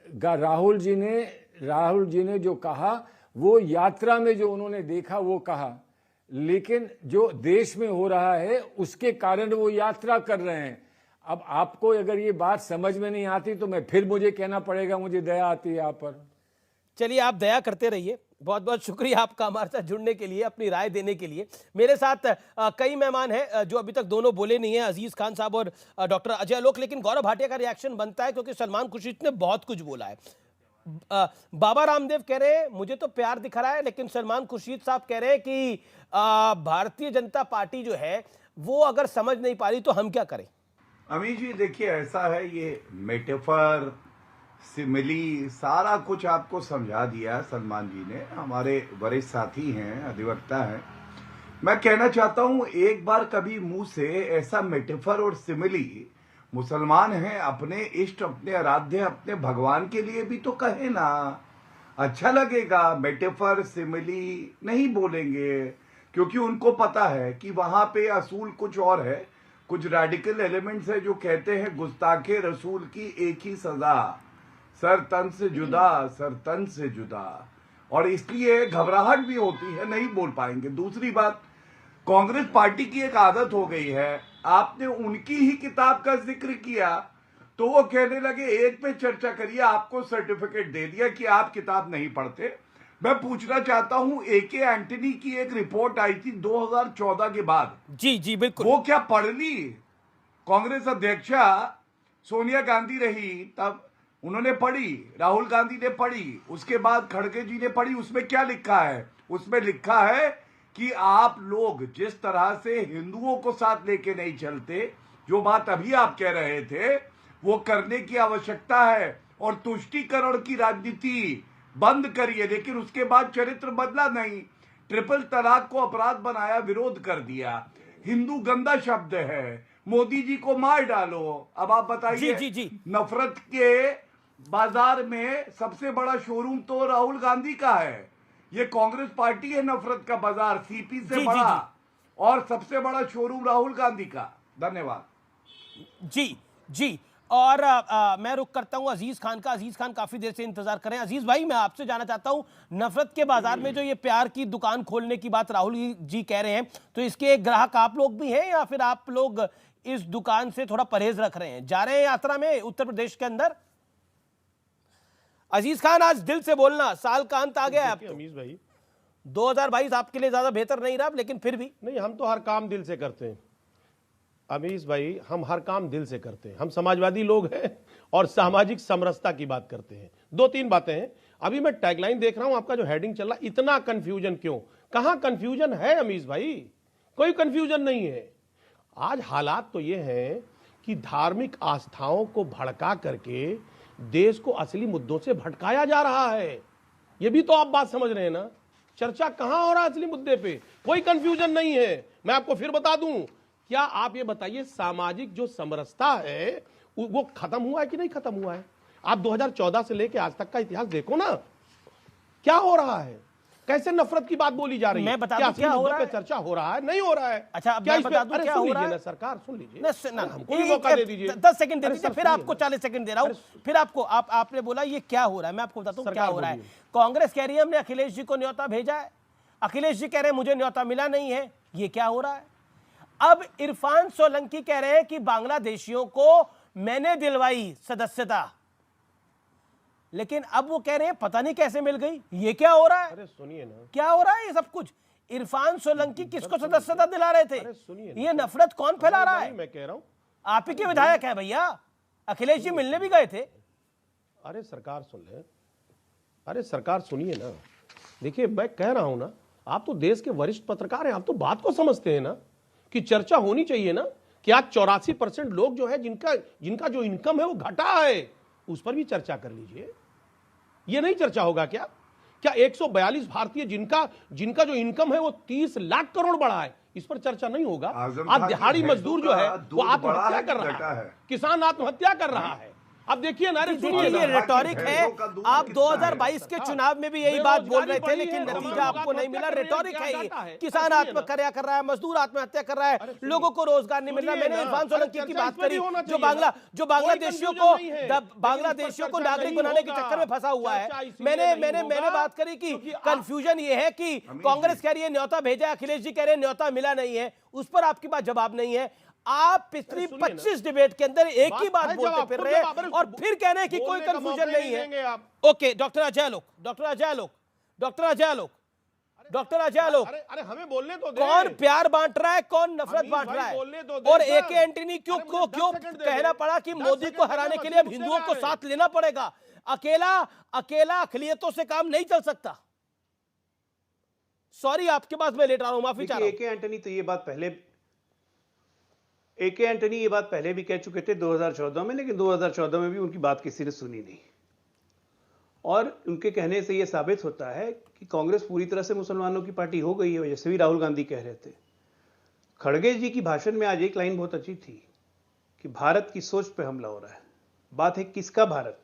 राहुल जी ने जो कहा वो यात्रा में जो उन्होंने देखा वो कहा, लेकिन जो देश में हो रहा है उसके कारण वो यात्रा कर रहे हैं। अब आपको अगर ये बात समझ में नहीं आती तो मुझे कहना पड़ेगा मुझे दया आती है आप पर। चलिए, आप दया करते रहिए। बहुत बहुत शुक्रिया आपका हमारे साथ जुड़ने के लिए, अपनी राय देने के लिए। मेरे साथ कई मेहमान हैं जो अभी तक दोनों बोले नहीं हैं, अजीज खान साहब और डॉक्टर अजय आलोक। लेकिन गौरव भाटिया का रिएक्शन बनता है क्योंकि सलमान खुर्शीद ने बहुत कुछ बोला है। बाबा रामदेव कह रहे हैं मुझे तो प्यार दिख रहा है, लेकिन सलमान खुर्शीद साहब कह रहे हैं कि भारतीय जनता पार्टी जो है वो अगर समझ नहीं पा रही तो हम क्या करें? अमीश जी देखिए, ऐसा है, ये मेटाफर सिमिली, सारा कुछ आपको समझा दिया सलमान जी ने। हमारे वरिष्ठ साथी हैं, अधिवक्ता हैं। मैं कहना चाहता हूं, एक बार कभी मुंह से ऐसा मेटाफर और सिमिली, मुसलमान हैं, अपने इष्ट, अपने आराध्य, अपने भगवान के लिए भी तो कहे ना, अच्छा लगेगा। मेटाफर सिमिली नहीं बोलेंगे, क्योंकि उनको पता है कि वहां पे असूल कुछ और है। कुछ रेडिकल एलिमेंट्स है जो कहते हैं गुस्ताखे रसूल की एक ही सजा, सर तन से जुदा, सर तन से जुदा, और इसलिए घबराहट भी होती है, नहीं बोल पाएंगे। दूसरी बात, कांग्रेस पार्टी की एक आदत हो गई है, आपने उनकी ही किताब का जिक्र किया तो वो कहने लगे एक पे चर्चा करिए, आपको सर्टिफिकेट दे दिया कि आप किताब नहीं पढ़ते। मैं पूछना चाहता हूं, एके एंटनी की एक रिपोर्ट आई थी 2014 के बाद, जी जी बिल्कुल, वो क्या पढ़ ली? कांग्रेस अध्यक्षा सोनिया गांधी रही तब, उन्होंने पढ़ी, राहुल गांधी ने पढ़ी, उसके बाद खड़गे जी ने पढ़ी। उसमें क्या लिखा है? उसमें लिखा है कि आप लोग जिस तरह से हिंदुओं को साथ लेके नहीं चलते, जो बात अभी आप कह रहे थे, वो करने की आवश्यकता है, और तुष्टीकरण की राजनीति बंद करिए। लेकिन उसके बाद चरित्र बदला नहीं, ट्रिपल तलाक को अपराध बनाया, विरोध कर दिया, हिंदू गंदा शब्द है, मोदी जी को मार डालो। अब आप बताइए, जी, जी। नफरत के बाजार में सबसे बड़ा शोरूम तो राहुल गांधी का है। ये कांग्रेस पार्टी है नफरत का बाजार, सीपी से जी, बड़ा, जी। और सबसे बड़ा शोरूम राहुल गांधी का। धन्यवाद। जी जी। और मैं रुक करता हूं अजीज खान का। अजीज खान काफी देर से इंतजार कर रहे हैं। अजीज भाई, मैं आपसे जानना चाहता हूं, नफरत के बाजार में जो ये प्यार की दुकान खोलने की बात राहुल जी कह रहे हैं, तो इसके ग्राहक आप लोग भी हैं, या फिर आप लोग इस दुकान से थोड़ा परहेज रख रहे हैं? जा रहे हैं यात्रा में उत्तर प्रदेश के अंदर? अजीज खान, आज दिल से बोलना, साल का अंत आ गया है अब तो। अमीज भाई, 2022 आपके लिए ज्यादा बेहतर नहीं रहा, लेकिन फिर भी नहीं, हम तो हर काम दिल से करते हैं अमीज भाई, हम हर काम दिल से करते हैं। हम समाजवादी लोग हैं और सामाजिक समरसता की बात करते हैं। 2-3 बातें हैं। अभी मैं टैगलाइन देख रहा हूं, आपका जो हेडिंग चल रहा, इतना कंफ्यूजन क्यों? कहां कंफ्यूजन है अमीज भाई? कोई कंफ्यूजन नहीं है। आज हालात तो ये हैं कि धार्मिक आस्थाओं को भड़का करके देश को असली मुद्दों से भटकाया जा रहा है। ये भी तो आप बात समझ रहे हैं ना? चर्चा कहां हो रहा है असली मुद्दे पे? कोई कंफ्यूजन नहीं है। मैं आपको फिर बता दूं, क्या आप ये बताइए, सामाजिक जो समरसता है वो खत्म हुआ है कि नहीं खत्म हुआ है? आप 2014 से लेके आज तक का इतिहास देखो ना, क्या हो रहा है, कैसे नफरत की बात बोली जा रही है। मैं बता दूं क्या हो रहा है? चर्चा हो रहा है, नहीं हो रहा है? अच्छा, अब मैं बता दूं क्या हो रहा है? ना सरकार सुन लीजिए, हमको भी मौका दे दीजिए। 10 सेकंड दे दीजिए, फिर आपको 40 सेकंड दे रहा हूं, फिर आपको आपने बोला ये क्या हो रहा है, मैं आपको बताता हूं क्या हो रहा है। कांग्रेस कह रही है हमने अखिलेश जी को न्योता भेजा है, अखिलेश जी कह रहे हैं मुझे न्योता मिला नहीं है। ये क्या हो रहा है? अब इरफान सोलंकी कह रहे हैं कि बांग्लादेशियों को मैंने दिलवाई सदस्यता, लेकिन अब वो कह रहे हैं पता नहीं कैसे मिल गई। ये क्या हो रहा है? अरे सुनिए ना, क्या हो रहा है ये सब कुछ? इरफान सोलंकी किसको सदस्यता दिला रहे थे? ये नफरत कौन फैला रहा है? मैं कह रहा हूं, आप ही के विधायक है भैया, अखिलेश जी मिलने भी गए थे। अरे सरकार सुन ले, अरे सरकार सुनिए ना, देखिए मैं कह रहा हूं ना, आप तो देश के वरिष्ठ पत्रकार हैं, आप तो बात को समझते हैं ना कि चर्चा होनी चाहिए ना कि आज 84% लोग जो है जिनका जो इनकम है वो घटा है, उस पर भी चर्चा कर लीजिए। ये नहीं चर्चा होगा क्या? क्या 142 भारतीय जिनका जो इनकम है वो 30 लाख करोड़ बढ़ा है, इस पर चर्चा नहीं होगा? आज दिहाड़ी मजदूर जो है वो आत्महत्या कर रहा है, किसान आत्महत्या कर रहा है। अब देखिए ना, ये रेटोरिक है। आप 2022 के चुनाव में भी यही बात बोल रहे थे, लेकिन नतीजा आपको नहीं मिला। रेटोरिक है ये। किसान आत्महत्या कर रहा है, मजदूर आत्महत्या कर रहा है, लोगों को रोजगार नहीं मिल रहा। मैंने इरफान सोलंकी की बात करी, जो बांग्लादेशियों को नागरिक बनाने के चक्कर में फंसा हुआ है। मैंने बात करी कि कंफ्यूजन ये है कि कांग्रेस कह रही है न्योता भेजा, अखिलेश जी कह रहे हैं न्योता मिला नहीं है। उस पर आपके पास जवाब नहीं है। आप पिछली 25 डिबेट के अंदर एक ही बात बोलते फिर रहे हैं और फिर कह रहे हैं कि कोई कंफ्यूजन नहीं है। ओके, डॉक्टर अजय आलोक, अरे हमें बोलने तो दे। कौन प्यार बांट रहा है, कौन नफरत बांट रहा है? और एके एंटनी क्यों कहना पड़ा कि मोदी को हराने के लिए अब हिंदुओं को साथ लेना पड़ेगा? अकेला अखिलियतों से काम नहीं चल सकता। सॉरी, आपके पास मैं लेट रहा हूं, माफी चाह रहा हूं। एके एंटनी ये बात पहले भी कह चुके थे 2014 में, लेकिन 2014 में भी उनकी बात किसी ने सुनी नहीं। और उनके कहने से यह साबित होता है कि कांग्रेस पूरी तरह से मुसलमानों की पार्टी हो गई है, जैसे भी राहुल गांधी कह रहे थे। खड़गे जी की भाषण में आज एक लाइन बहुत अच्छी थी कि भारत की सोच पे हमला हो रहा है। बात है किसका भारत?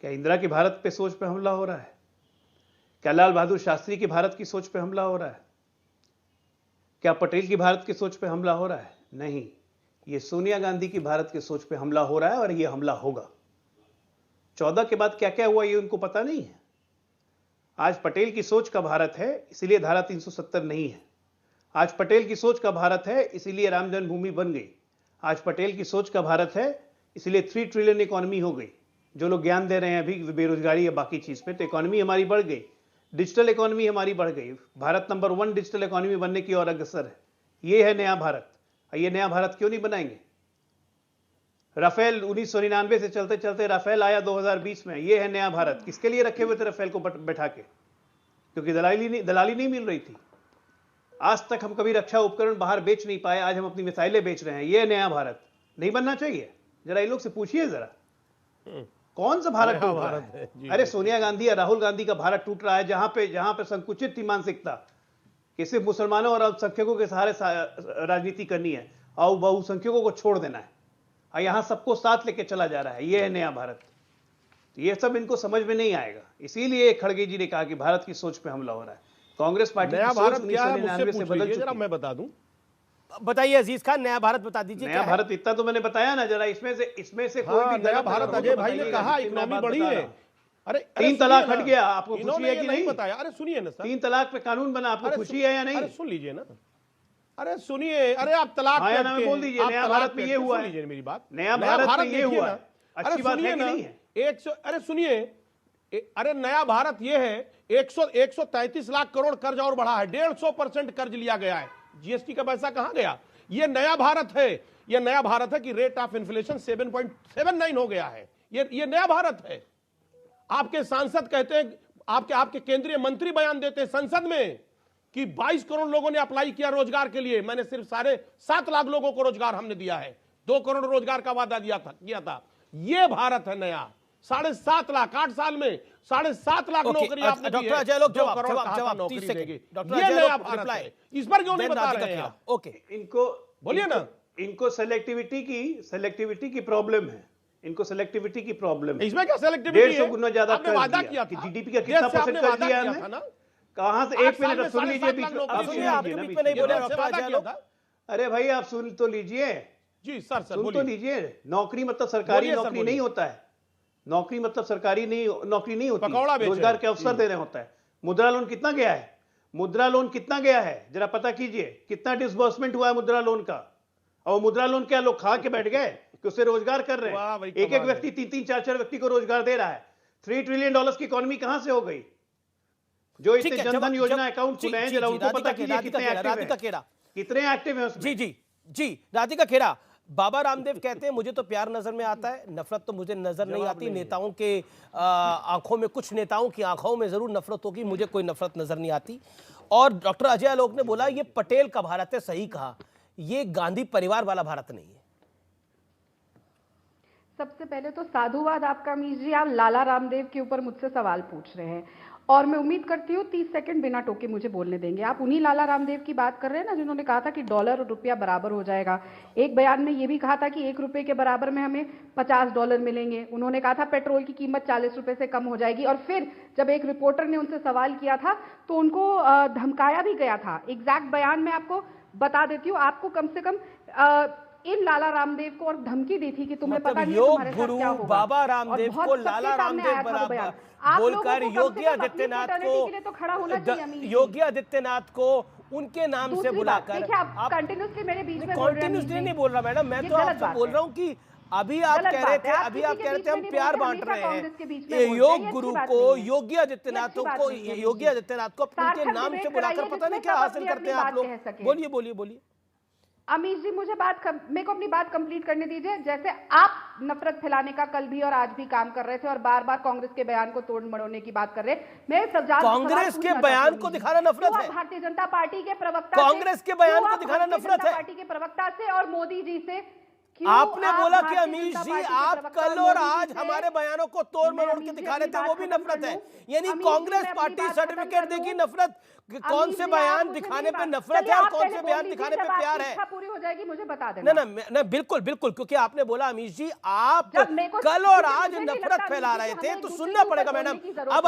क्या इंदिरा के भारत पे सोच पे हमला हो रहा है? क्या लाल बहादुर शास्त्री के भारत की सोच पे हमला हो रहा है? क्या पटेल की भारत की सोच पे हमला हो रहा है? नहीं, ये सोनिया गांधी की भारत की सोच पे हमला हो रहा है और ये हमला होगा। 14 के बाद क्या क्या हुआ ये उनको पता नहीं है। आज पटेल की सोच का भारत है, इसीलिए धारा 370 नहीं है। आज पटेल की सोच का भारत है, इसीलिए राम जन्मभूमि बन गई। आज पटेल की सोच का भारत है, इसलिए 3 ट्रिलियन इकोनॉमी हो गई। जो लोग ज्ञान दे रहे हैं अभी बेरोजगारी या बाकी चीज पे, तो इकोनॉमी हमारी बढ़ गई, डिजिटल इकोनॉमी हमारी बढ़ गई। भारत नंबर 1 डिजिटल इकोनॉमी बनने की ओर अग्रसर है। ये है नया भारत। ये नया भारत क्यों नहीं बनाएंगे? राफेल 1999 से चलते चलते राफेल आया 2020 में। ये है नया भारत। किसके लिए रखे हुए थे राफेल को बैठा के? क्योंकि दलाली नहीं मिल रही थी। आज तक हम कभी रक्षा उपकरण बाहर बेच नहीं पाए, आज हम अपनी मिसाइलें बेच रहे हैं। ये नया भारत नहीं बनना चाहिए? जरा इन लोग से पूछिए जरा, कौन सा भारत टूट रहा है? अरे सोनिया गांधी या राहुल गांधी का भारत टूट रहा है, जहां पे संकुचित थी मानसिकता कि सिर्फ मुसलमानों और अल्पसंख्यकों के सहारे राजनीति करनी है और बहुसंख्यकों को छोड़ देना है, और यहां सबको साथ लेके चला जा रहा है। यह है नया भारत। ये सब इनको समझ में नहीं आएगा। इसीलिए खड़गे जी ने कहा कि भारत की सोच पे हमला हो रहा है। कांग्रेस पार्टी नया की सोच भारत क्या है? 1999 से बदल चुकी जरा है। मैं बता दूं। बताइए अजीज खान, नया भारत बता दीजिए। नया भारत इतना तो मैंने बताया ना। जरा इसमें से कोई भी नया भारत अजय भाई ने कहा इकोनॉमी बढ़ी है। अरे 3 तलाक हट गया, आपको खुशी है कि नहीं? बताया। अरे सुनिए ना सर, 3 तलाक पे कानून बना, आपको खुशी है या नहीं? अरे सुन लीजिए ना। अरे सुनिए, अरे आप तलाक हाँ या ना बोल दीजिए। नया भारत में ये हुआ है। मेरी बात, नया भारत में ये हुआ है। अच्छी बात है कि नहीं है? 100, अरे सुनिए, अरे नया भारत ये है 133 लाख करोड़ कर्ज और बढ़ा है, 150% कर्ज लिया गया है। जीएसटी का पैसा कहां गया? ये नया भारत है। ये नया भारत है कि रेट ऑफ इन्फ्लेशन 7.79 हो गया है। ये नया भारत है। आपके सांसद कहते हैं, आपके केंद्रीय मंत्री बयान देते हैं संसद में कि 22 करोड़ लोगों ने अप्लाई किया रोजगार के लिए। मैंने सिर्फ 7.5 लाख लोगों को रोजगार हमने दिया है। 2 करोड़ रोजगार का वादा किया था। ये भारत है नया। 7.5 लाख 8 साल में 7.5 लाख नौकरी आपने दी है। डॉक्टर अजय लोग जवाब 30 सेकंड। डॉक्टर ये अजय नया लोग भारत रिप्लाई है। इस पर क्यों नहीं बता रहे हैं आप? ओके, इनको बोलिए ना। इनको सेलेक्टिविटी की प्रॉब्लम है। इनको सेलेक्टिविटी की प्रॉब्लम है। इसमें क्या सेलेक्टिविटी है? 150 गुना ज्यादा आपने वादा किया था। जीडीपी का कितना परसेंट कर दिया था हमने? ना? कहां से? 1 मिनट सुन लीजिए, बीच में आप सुनिए, आपके बीच में नहीं बोले डॉक्टर अजय लोग। अरे भाई आप सुन तो लीजिए जी सर, सुन तो लीजिए। नौकरी मतलब सरकारी नौकरी नहीं होता है। नौकरी मतलब सरकारी नौकरी नहीं होती। रोजगार के अवसर देने होता है। मुद्रा लोन कितना गया है? मुद्रा लोन कितना गया है जरा पता कीजिए। कितना डिसबर्समेंट हुआ है मुद्रा लोन का? और मुद्रा लोन क्या लोग खा के बैठ गए कि उससे रोजगार कर रहे हैं? एक व्यक्ति 3-3 4-4 व्यक्ति को रोजगार दे रहा है। $3 ट्रिलियन की इकोनॉमी कहां से हो गई? जो इतने जनधन योजना अकाउंट खुले हैं, जरा उनको पता कीजिए कितने एक्टिव है उसमें। जी राधिका खेड़ा, बाबा रामदेव कहते हैं मुझे तो प्यार नजर में आता है, नफरत तो मुझे नजर नहीं आती। नेताओं के आंखों में, कुछ नेताओं की आंखों में जरूर नफरत होगी, मुझे कोई नफरत नजर नहीं आती। और डॉक्टर अजय आलोक ने बोला ये पटेल का भारत है। सही कहा, ये गांधी परिवार वाला भारत नहीं है। सबसे पहले तो साधुवाद आपका अमीश जी। आप लाला रामदेव के ऊपर मुझसे सवाल पूछ रहे हैं और मैं उम्मीद करती हूँ 30 सेकंड बिना टोके मुझे बोलने देंगे। आप उन्हीं लाला रामदेव की बात कर रहे हैं ना, जिन्होंने कहा था कि डॉलर और रुपया बराबर हो जाएगा। एक बयान में ये भी कहा था कि 1 रुपये के बराबर में हमें $50 मिलेंगे। उन्होंने कहा था पेट्रोल की कीमत 40 रुपये से कम हो जाएगी। और फिर जब एक रिपोर्टर ने उनसे सवाल किया था तो उनको धमकाया भी गया था। एग्जैक्ट बयान मैं आपको बता देती हूँ। आपको कम से कम इन लाला रामदेव को और धमकी दी थी कि तुम्हें पता नहीं है तुम्हारे साथ क्या होगा। बाबा रामदेव को लाला रामदेव बराबर बोलकर योगी आदित्यनाथ को उनके नाम से बुलाकर आप कंटिन्यूसली मेरे बीच में कंटिन्यूसली नहीं बोल रहा मैडम, मैं तो आपसे बोल रहा हूँ कि अभी आप कह रहे थे हम प्यार बांट रहे हैं। योग गुरु को योगी आदित्यनाथ को उनके नाम से बुलाकर पता नहीं क्या हासिल करते हैं आप लोग। बोलिए अमीश जी, मेरे को अपनी बात कंप्लीट करने दीजिए। जैसे आप नफरत फैलाने का कल भी और आज भी काम कर रहे थे और बार बार कांग्रेस के बयान को तोड़ मरोड़ने की बात कर रहे हैं। मैं कांग्रेस के बयान को दिखाना नफरत है? भारतीय जनता पार्टी के प्रवक्ता कांग्रेस के बयान को दिखाना नफरत है? पार्टी के प्रवक्ता से और मोदी जी से आपने बोला कि अमीश जी आप कल और आज हमारे बयानों को तोड़ मरोड़ के दिखा रहे थे, वो भी नफरत है। यानी कांग्रेस पार्टी सर्टिफिकेट देगी नफरत, कौन से बयान दिखाने पे नफरत है और कौन से बयान दिखाने पे प्यार है? पूरी हो जाएगी, मुझे बता देना। ना बिल्कुल बिल्कुल, क्योंकि आपने बोला अमीश जी आप कल और आज नफरत फैला रहे थे, तो सुनना पड़ेगा मैडम। अब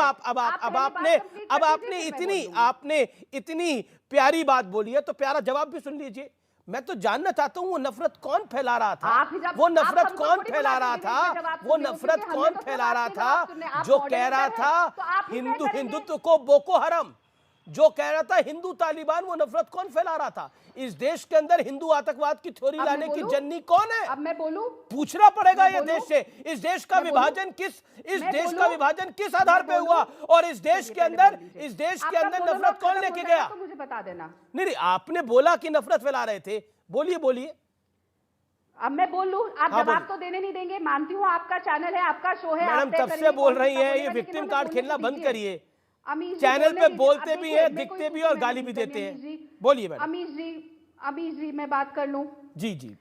आपने इतनी प्यारी बात बोली है तो प्यारा जवाब भी सुन लीजिए। मैं तो जानना चाहता हूं वो नफरत कौन फैला रहा था, वो नफरत कौन फैला रहा था, वो नफरत कौन फैला रहा था जो कह रहा था हिंदुत्व को बोको हराम, जो कह रहा था हिंदू तालिबान, वो नफरत कौन फैला रहा था? इस देश के अंदर हिंदू आतंकवाद की थ्योरी लाने की जन्नी कौन है? अब मैं बोलूं, पूछना पड़ेगा ये देश से। इस देश का विभाजन किस आधार पे हुआ और इस देश के अंदर नफरत कौन लेके गया? तो मुझे बता देना। नहीं, आपने बोला कि नफरत फैला रहे थे, बोलिए। अब मैं बोल लूं, आप जवाब तो देने नहीं देंगे, मानती हूँ आपका चैनल है, आपका शो है, मैडम तब से बोल रही है, ये विक्टिम कार्ड खेलना बंद करिए। चैनल पे बोलते भी हैं, दिखते भी और गाली भी देते हैं। बोलिए मैडम। अमीश जी मैं बात कर लूं? जी।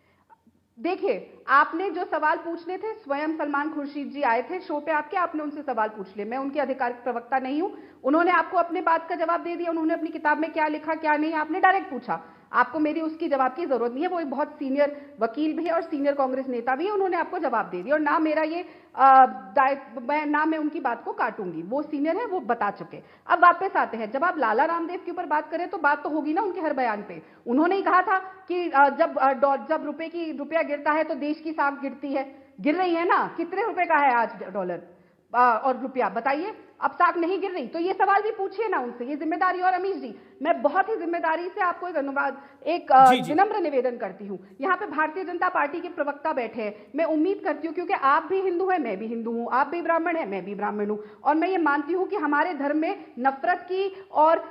देखिए, आपने जो सवाल पूछने थे, स्वयं सलमान खुर्शीद जी आए थे शो पे आपके, आपने उनसे सवाल पूछ लिए। मैं उनकी आधिकारिक प्रवक्ता नहीं हूं, उन्होंने आपको अपने बात का जवाब दे दिया। उन्होंने अपनी किताब में क्या लिखा क्या नहीं आपने डायरेक्ट पूछा, आपको मेरी उसकी जवाब की जरूरत नहीं है। वो एक बहुत सीनियर वकील भी है और सीनियर कांग्रेस नेता भी है, उन्होंने आपको जवाब दे दिया। और ना मेरा ये ना मैं उनकी बात को काटूंगी, वो सीनियर है, वो बता चुके। अब वापस आते हैं, जब आप लाला रामदेव के ऊपर बात करें तो बात तो होगी ना उनके हर बयान पे। उन्होंने ही कहा था कि जब रुपया गिरता है तो देश की साख गिरती है, गिर रही है ना? कितने रुपए का है आज डॉलर और रुपया, बताइए? अब साख नहीं गिर रही, तो ये सवाल भी पूछिए ना उनसे, ये जिम्मेदारी। और अमीश जी, मैं बहुत ही जिम्मेदारी से आपको एक विनम्र निवेदन करती हूँ। यहाँ पे भारतीय जनता पार्टी के प्रवक्ता बैठे हैं, मैं उम्मीद करती हूँ, क्योंकि आप भी हिंदू हैं, मैं भी हिंदू हूँ, आप भी ब्राह्मण हैं, मैं भी ब्राह्मण हूँ, और मैं ये मानती हूँ कि हमारे धर्म में नफरत की और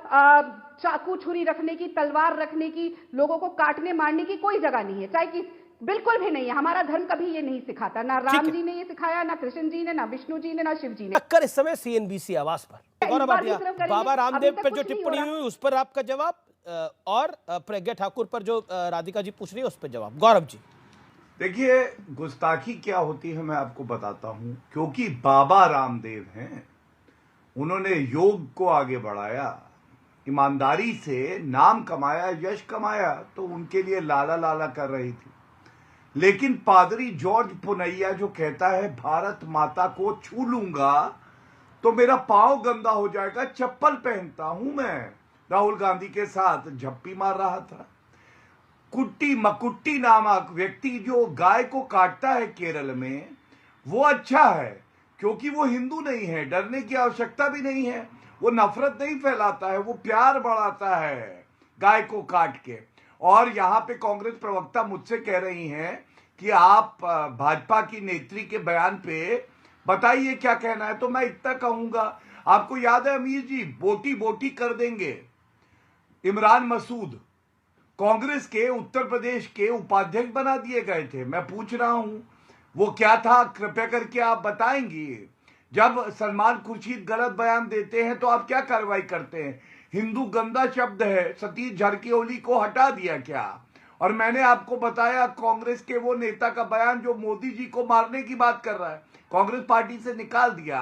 चाकू छुरी रखने की, तलवार रखने की, लोगों को काटने मारने की कोई जगह नहीं है, चाहे कि बिल्कुल भी नहीं है। हमारा धर्म कभी ये नहीं सिखाता, ना राम जी ने ये सिखाया, ना कृष्ण जी ने, ना विष्णु जी ने, ना शिव जी ने। टक्कर इस समय सीएनबीसी आवाज पर। गौरव भाटिया, बाबा रामदेव पर जो टिप्पणी हुई उस पर आपका जवाब, और प्रज्ञा ठाकुर पर जो राधिका जी पूछ रही है उस पर जवाब। गौरव जी। देखिए, गुस्ताखी क्या होती है मैं आपको बताता हूं। क्योंकि बाबा रामदेव हैं, उन्होंने योग को आगे बढ़ाया, ईमानदारी से नाम कमाया, यश कमाया, तो उनके लिए लाला लाला कर रही थी। लेकिन पादरी जॉर्ज पुनैया जो कहता है भारत माता को छू लूंगा तो मेरा पांव गंदा हो जाएगा, चप्पल पहनता हूं मैं, राहुल गांधी के साथ झप्पी मार रहा था। कुट्टी मकुट्टी नामक व्यक्ति जो गाय को काटता है केरल में, वो अच्छा है क्योंकि वो हिंदू नहीं है, डरने की आवश्यकता भी नहीं है, वो नफरत नहीं फैलाता है, वो प्यार बढ़ाता है गाय को काट के। और यहां पे कांग्रेस प्रवक्ता मुझसे कह रही हैं कि आप भाजपा की नेत्री के बयान पे बताइए क्या कहना है। तो मैं इतना कहूंगा, आपको याद है अमीर जी, बोटी बोटी कर देंगे, इमरान मसूद कांग्रेस के उत्तर प्रदेश के उपाध्यक्ष बना दिए गए थे। मैं पूछ रहा हूं वो क्या था, कृपया करके आप बताएंगे। जब सलमान खुर्शीद गलत बयान देते हैं तो आप क्या कार्रवाई करते हैं? हिंदू गंदा शब्द है, सतीश झारकिहोली को हटा दिया क्या? और मैंने आपको बताया कांग्रेस के वो नेता का बयान जो मोदी जी को मारने की बात कर रहा है, कांग्रेस पार्टी से निकाल दिया।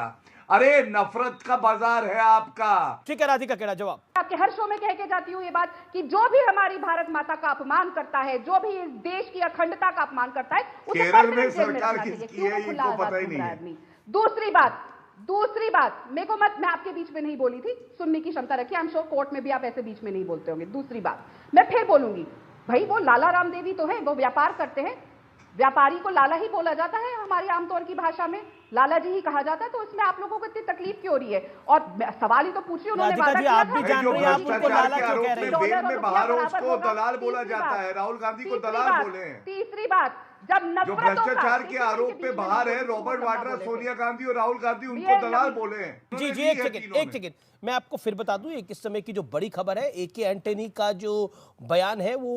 अरे नफरत का बाजार है आपका। ठीक है राधिका, केड़ा जवाब? आपके हर शो में कह के जाती हूँ ये बात कि जो भी हमारी भारत माता का अपमान करता है, जो भी इस देश की अखंडता का अपमान करता है, उसे केरल में सरकार किसकी है इनको पता ही नहीं है। दूसरी बात मेरे को मत, मैं आपके बीच में नहीं बोली थी, सुनने की क्षमता रखिए। आई एम श्योर कोर्ट में भी आप ऐसे बीच में नहीं बोलते होंगे। दूसरी बात मैं फिर बोलूंगी, भाई वो लाला रामदेवी तो है, वो व्यापार करते हैं, व्यापारी को लाला ही बोला जाता है हमारी आमतौर की भाषा में, लाला जी ही कहा जाता है, तो इसमें आप लोगों को इतनी तकलीफ क्यों हो रही है? और सवाल ही तो पूछिए, उन्होंने वादा किया था। जेल में बाहर हो उसको दलाल बोला जाता है, राहुल गांधी को दलाल बोले। तीसरी बात, जब जो भ्रष्टाचार के आरोप पे बाहर है, रॉबर्ट वाड्रा, सोनिया गांधी और राहुल गांधी, उनको दलाल बोले। जी एक सेकंड मैं आपको फिर बता दूं, एक इस समय की जो बड़ी खबर है, एके एंटनी का जो बयान है वो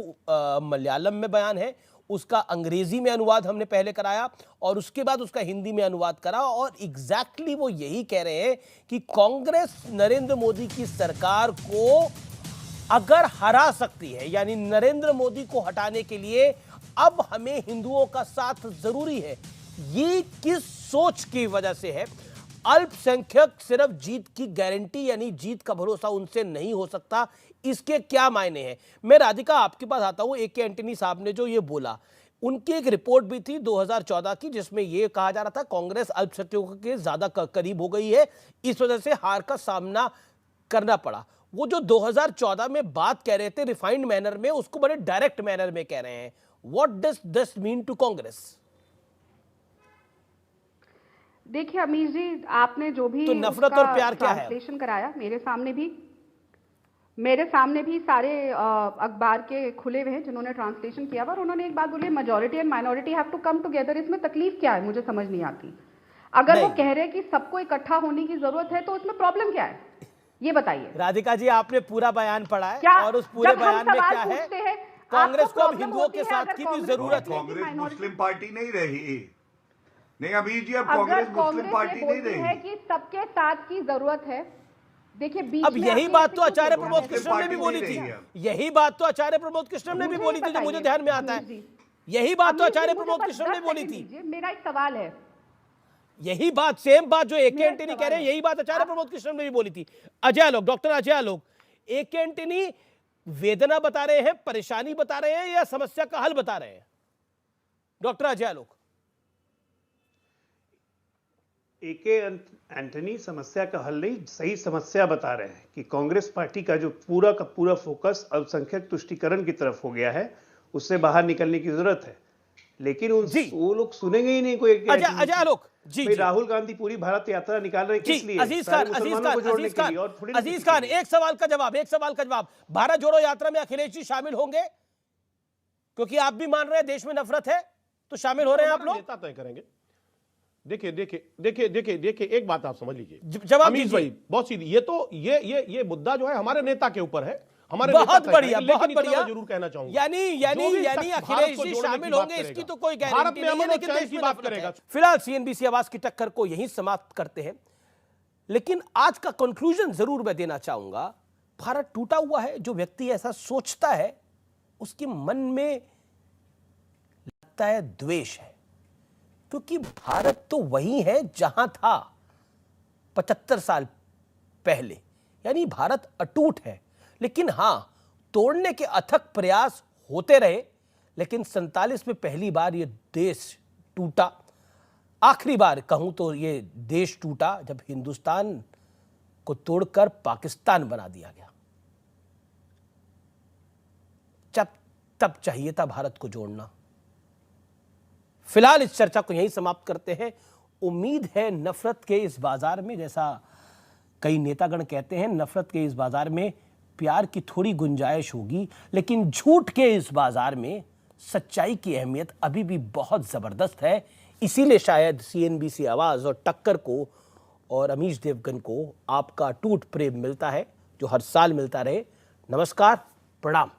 मलयालम में बयान है, उसका अंग्रेजी में अनुवाद हमने पहले कराया और उसके बाद उसका हिंदी में अनुवाद करा, और एग्जैक्टली वो यही कह रहे हैं कि कांग्रेस नरेंद्र मोदी की सरकार को अगर हरा सकती है, यानी नरेंद्र मोदी को हटाने के लिए अब हमें हिंदुओं का साथ जरूरी है, ये किस सोच की वजह से है? अल्पसंख्यक सिर्फ जीत की गारंटी यानी जीत का भरोसा उनसे नहीं हो सकता, इसके क्या मायने हैं? मैं राधिका आपके पास आता हूं। ए के एंटनी साहब ने जो ये बोला, उनकी एक रिपोर्ट भी थी 2014 की, जिसमें यह कहा जा रहा था कांग्रेस अल्पसंख्यकों के ज्यादा करीब हो गई है, इस वजह से हार का सामना करना पड़ा। वो जो 2014 में बात कह रहे थे रिफाइंड मैनर में, उसको बड़े डायरेक्ट मैनर में कह रहे हैं। What does this mean to Congress? देखिए अमीश जी, आपने जो भी तो नफरत और प्यार क्या है? ट्रांसलेशन कराया, मेरे सामने भी सारे अखबार के खुले हुए हैं जिन्होंने ट्रांसलेशन किया हुआ, और उन्होंने एक बात बोली, majority and minority have to come together. इसमें तकलीफ क्या है, मुझे समझ नहीं आती। अगर वो कह रहे हैं कि सबको इकट्ठा होने की जरूरत है, तो उसमें प्रॉब्लम क्या है, ये बताइए। राधिका जी, आपने पूरा बयान पढ़ा है, और उस पूरे बयान में क्या है? कांग्रेस को अब हिंदुओं के साथ की भी जरूरत है। कांग्रेस मुस्लिम पार्टी नहीं रही। नहीं अभी जी, अब कांग्रेस मुस्लिम पार्टी नहीं रही है कि सबके साथ की जरूरत है। देखिए, अब यही बात तो आचार्य प्रमोद कृष्णन ने भी बोली थी, यही बात तो आचार्य प्रमोद कृष्णन ने भी बोली थी, जो मुझे ध्यान में आता है। यही बात तो आचार्य प्रमोद कृष्णन ने बोली थी। मेरा एक सवाल है, यही बात, सेम बात जो ए.के. एंटनी कह रहे हैं, यही बात आचार्य प्रमोद कृष्णन ने भी बोली थी। Ajay Alok, doctor Ajay Alok, A K. Antony वेदना बता रहे हैं, परेशानी बता रहे हैं, या समस्या का हल बता रहे हैं? Doctor Ajay Alok. A K. Antony समस्या का हल नहीं, सही समस्या बता रहे हैं कि कांग्रेस पार्टी का जो पूरा का पूरा फोकस अल्पसंख्यक तुष्टीकरण की तरफ हो गया है, उससे बाहर निकलने की जरूरत है। लेकिन वो लोग सुनेंगे ही नहीं कोई। अजय आलोक जी, राहुल गांधी पूरी भारत यात्रा निकाल रहे हैं, किस लिए? अजीज खान, एक सवाल का जवाब। भारत जोड़ो यात्रा में अखिलेश जी शामिल होंगे? क्योंकि आप भी मान रहे हैं देश में नफरत है, तो शामिल हो रहे हैं आप लोग? नेता तय करेंगे। देखिए एक बात आप समझ लीजिए, जवाब अमीश भाई, बहुत सीधी। ये तो ये मुद्दा जो है हमारे नेता के ऊपर है, हमारे बहुत बढ़िया, बहुत बढ़िया। जरूर कहना चाहूंगा, यानी अखिलेश जी शामिल होंगे, इसकी तो कोई गारंटी नहीं है, लेकिन देश की बात करेगा। फिलहाल सीएनबीसी आवाज की टक्कर को यहीं समाप्त करते हैं, लेकिन आज का कंक्लूजन जरूर मैं देना चाहूंगा। भारत टूटा हुआ है। जो व्यक्ति ऐसा सोचता है, उसके मन में लगता है द्वेष है, क्योंकि भारत तो वही है जहां था 75 साल पहले, यानी भारत अटूट है। लेकिन हां, तोड़ने के अथक प्रयास होते रहे, लेकिन 47 में पहली बार ये देश टूटा। आखिरी बार कहूं तो ये देश टूटा जब हिंदुस्तान को तोड़कर पाकिस्तान बना दिया गया। तब चाहिए था भारत को जोड़ना। फिलहाल इस चर्चा को यहीं समाप्त करते हैं। उम्मीद है नफरत के इस बाजार में, जैसा कई नेतागण कहते हैं, नफरत के इस बाजार में प्यार की थोड़ी गुंजाइश होगी, लेकिन झूठ के इस बाजार में सच्चाई की अहमियत अभी भी बहुत जबरदस्त है। इसीलिए शायद सीएनबीसी आवाज और टक्कर को और अमीश देवगन को आपका अटूट प्रेम मिलता है, जो हर साल मिलता रहे। नमस्कार, प्रणाम।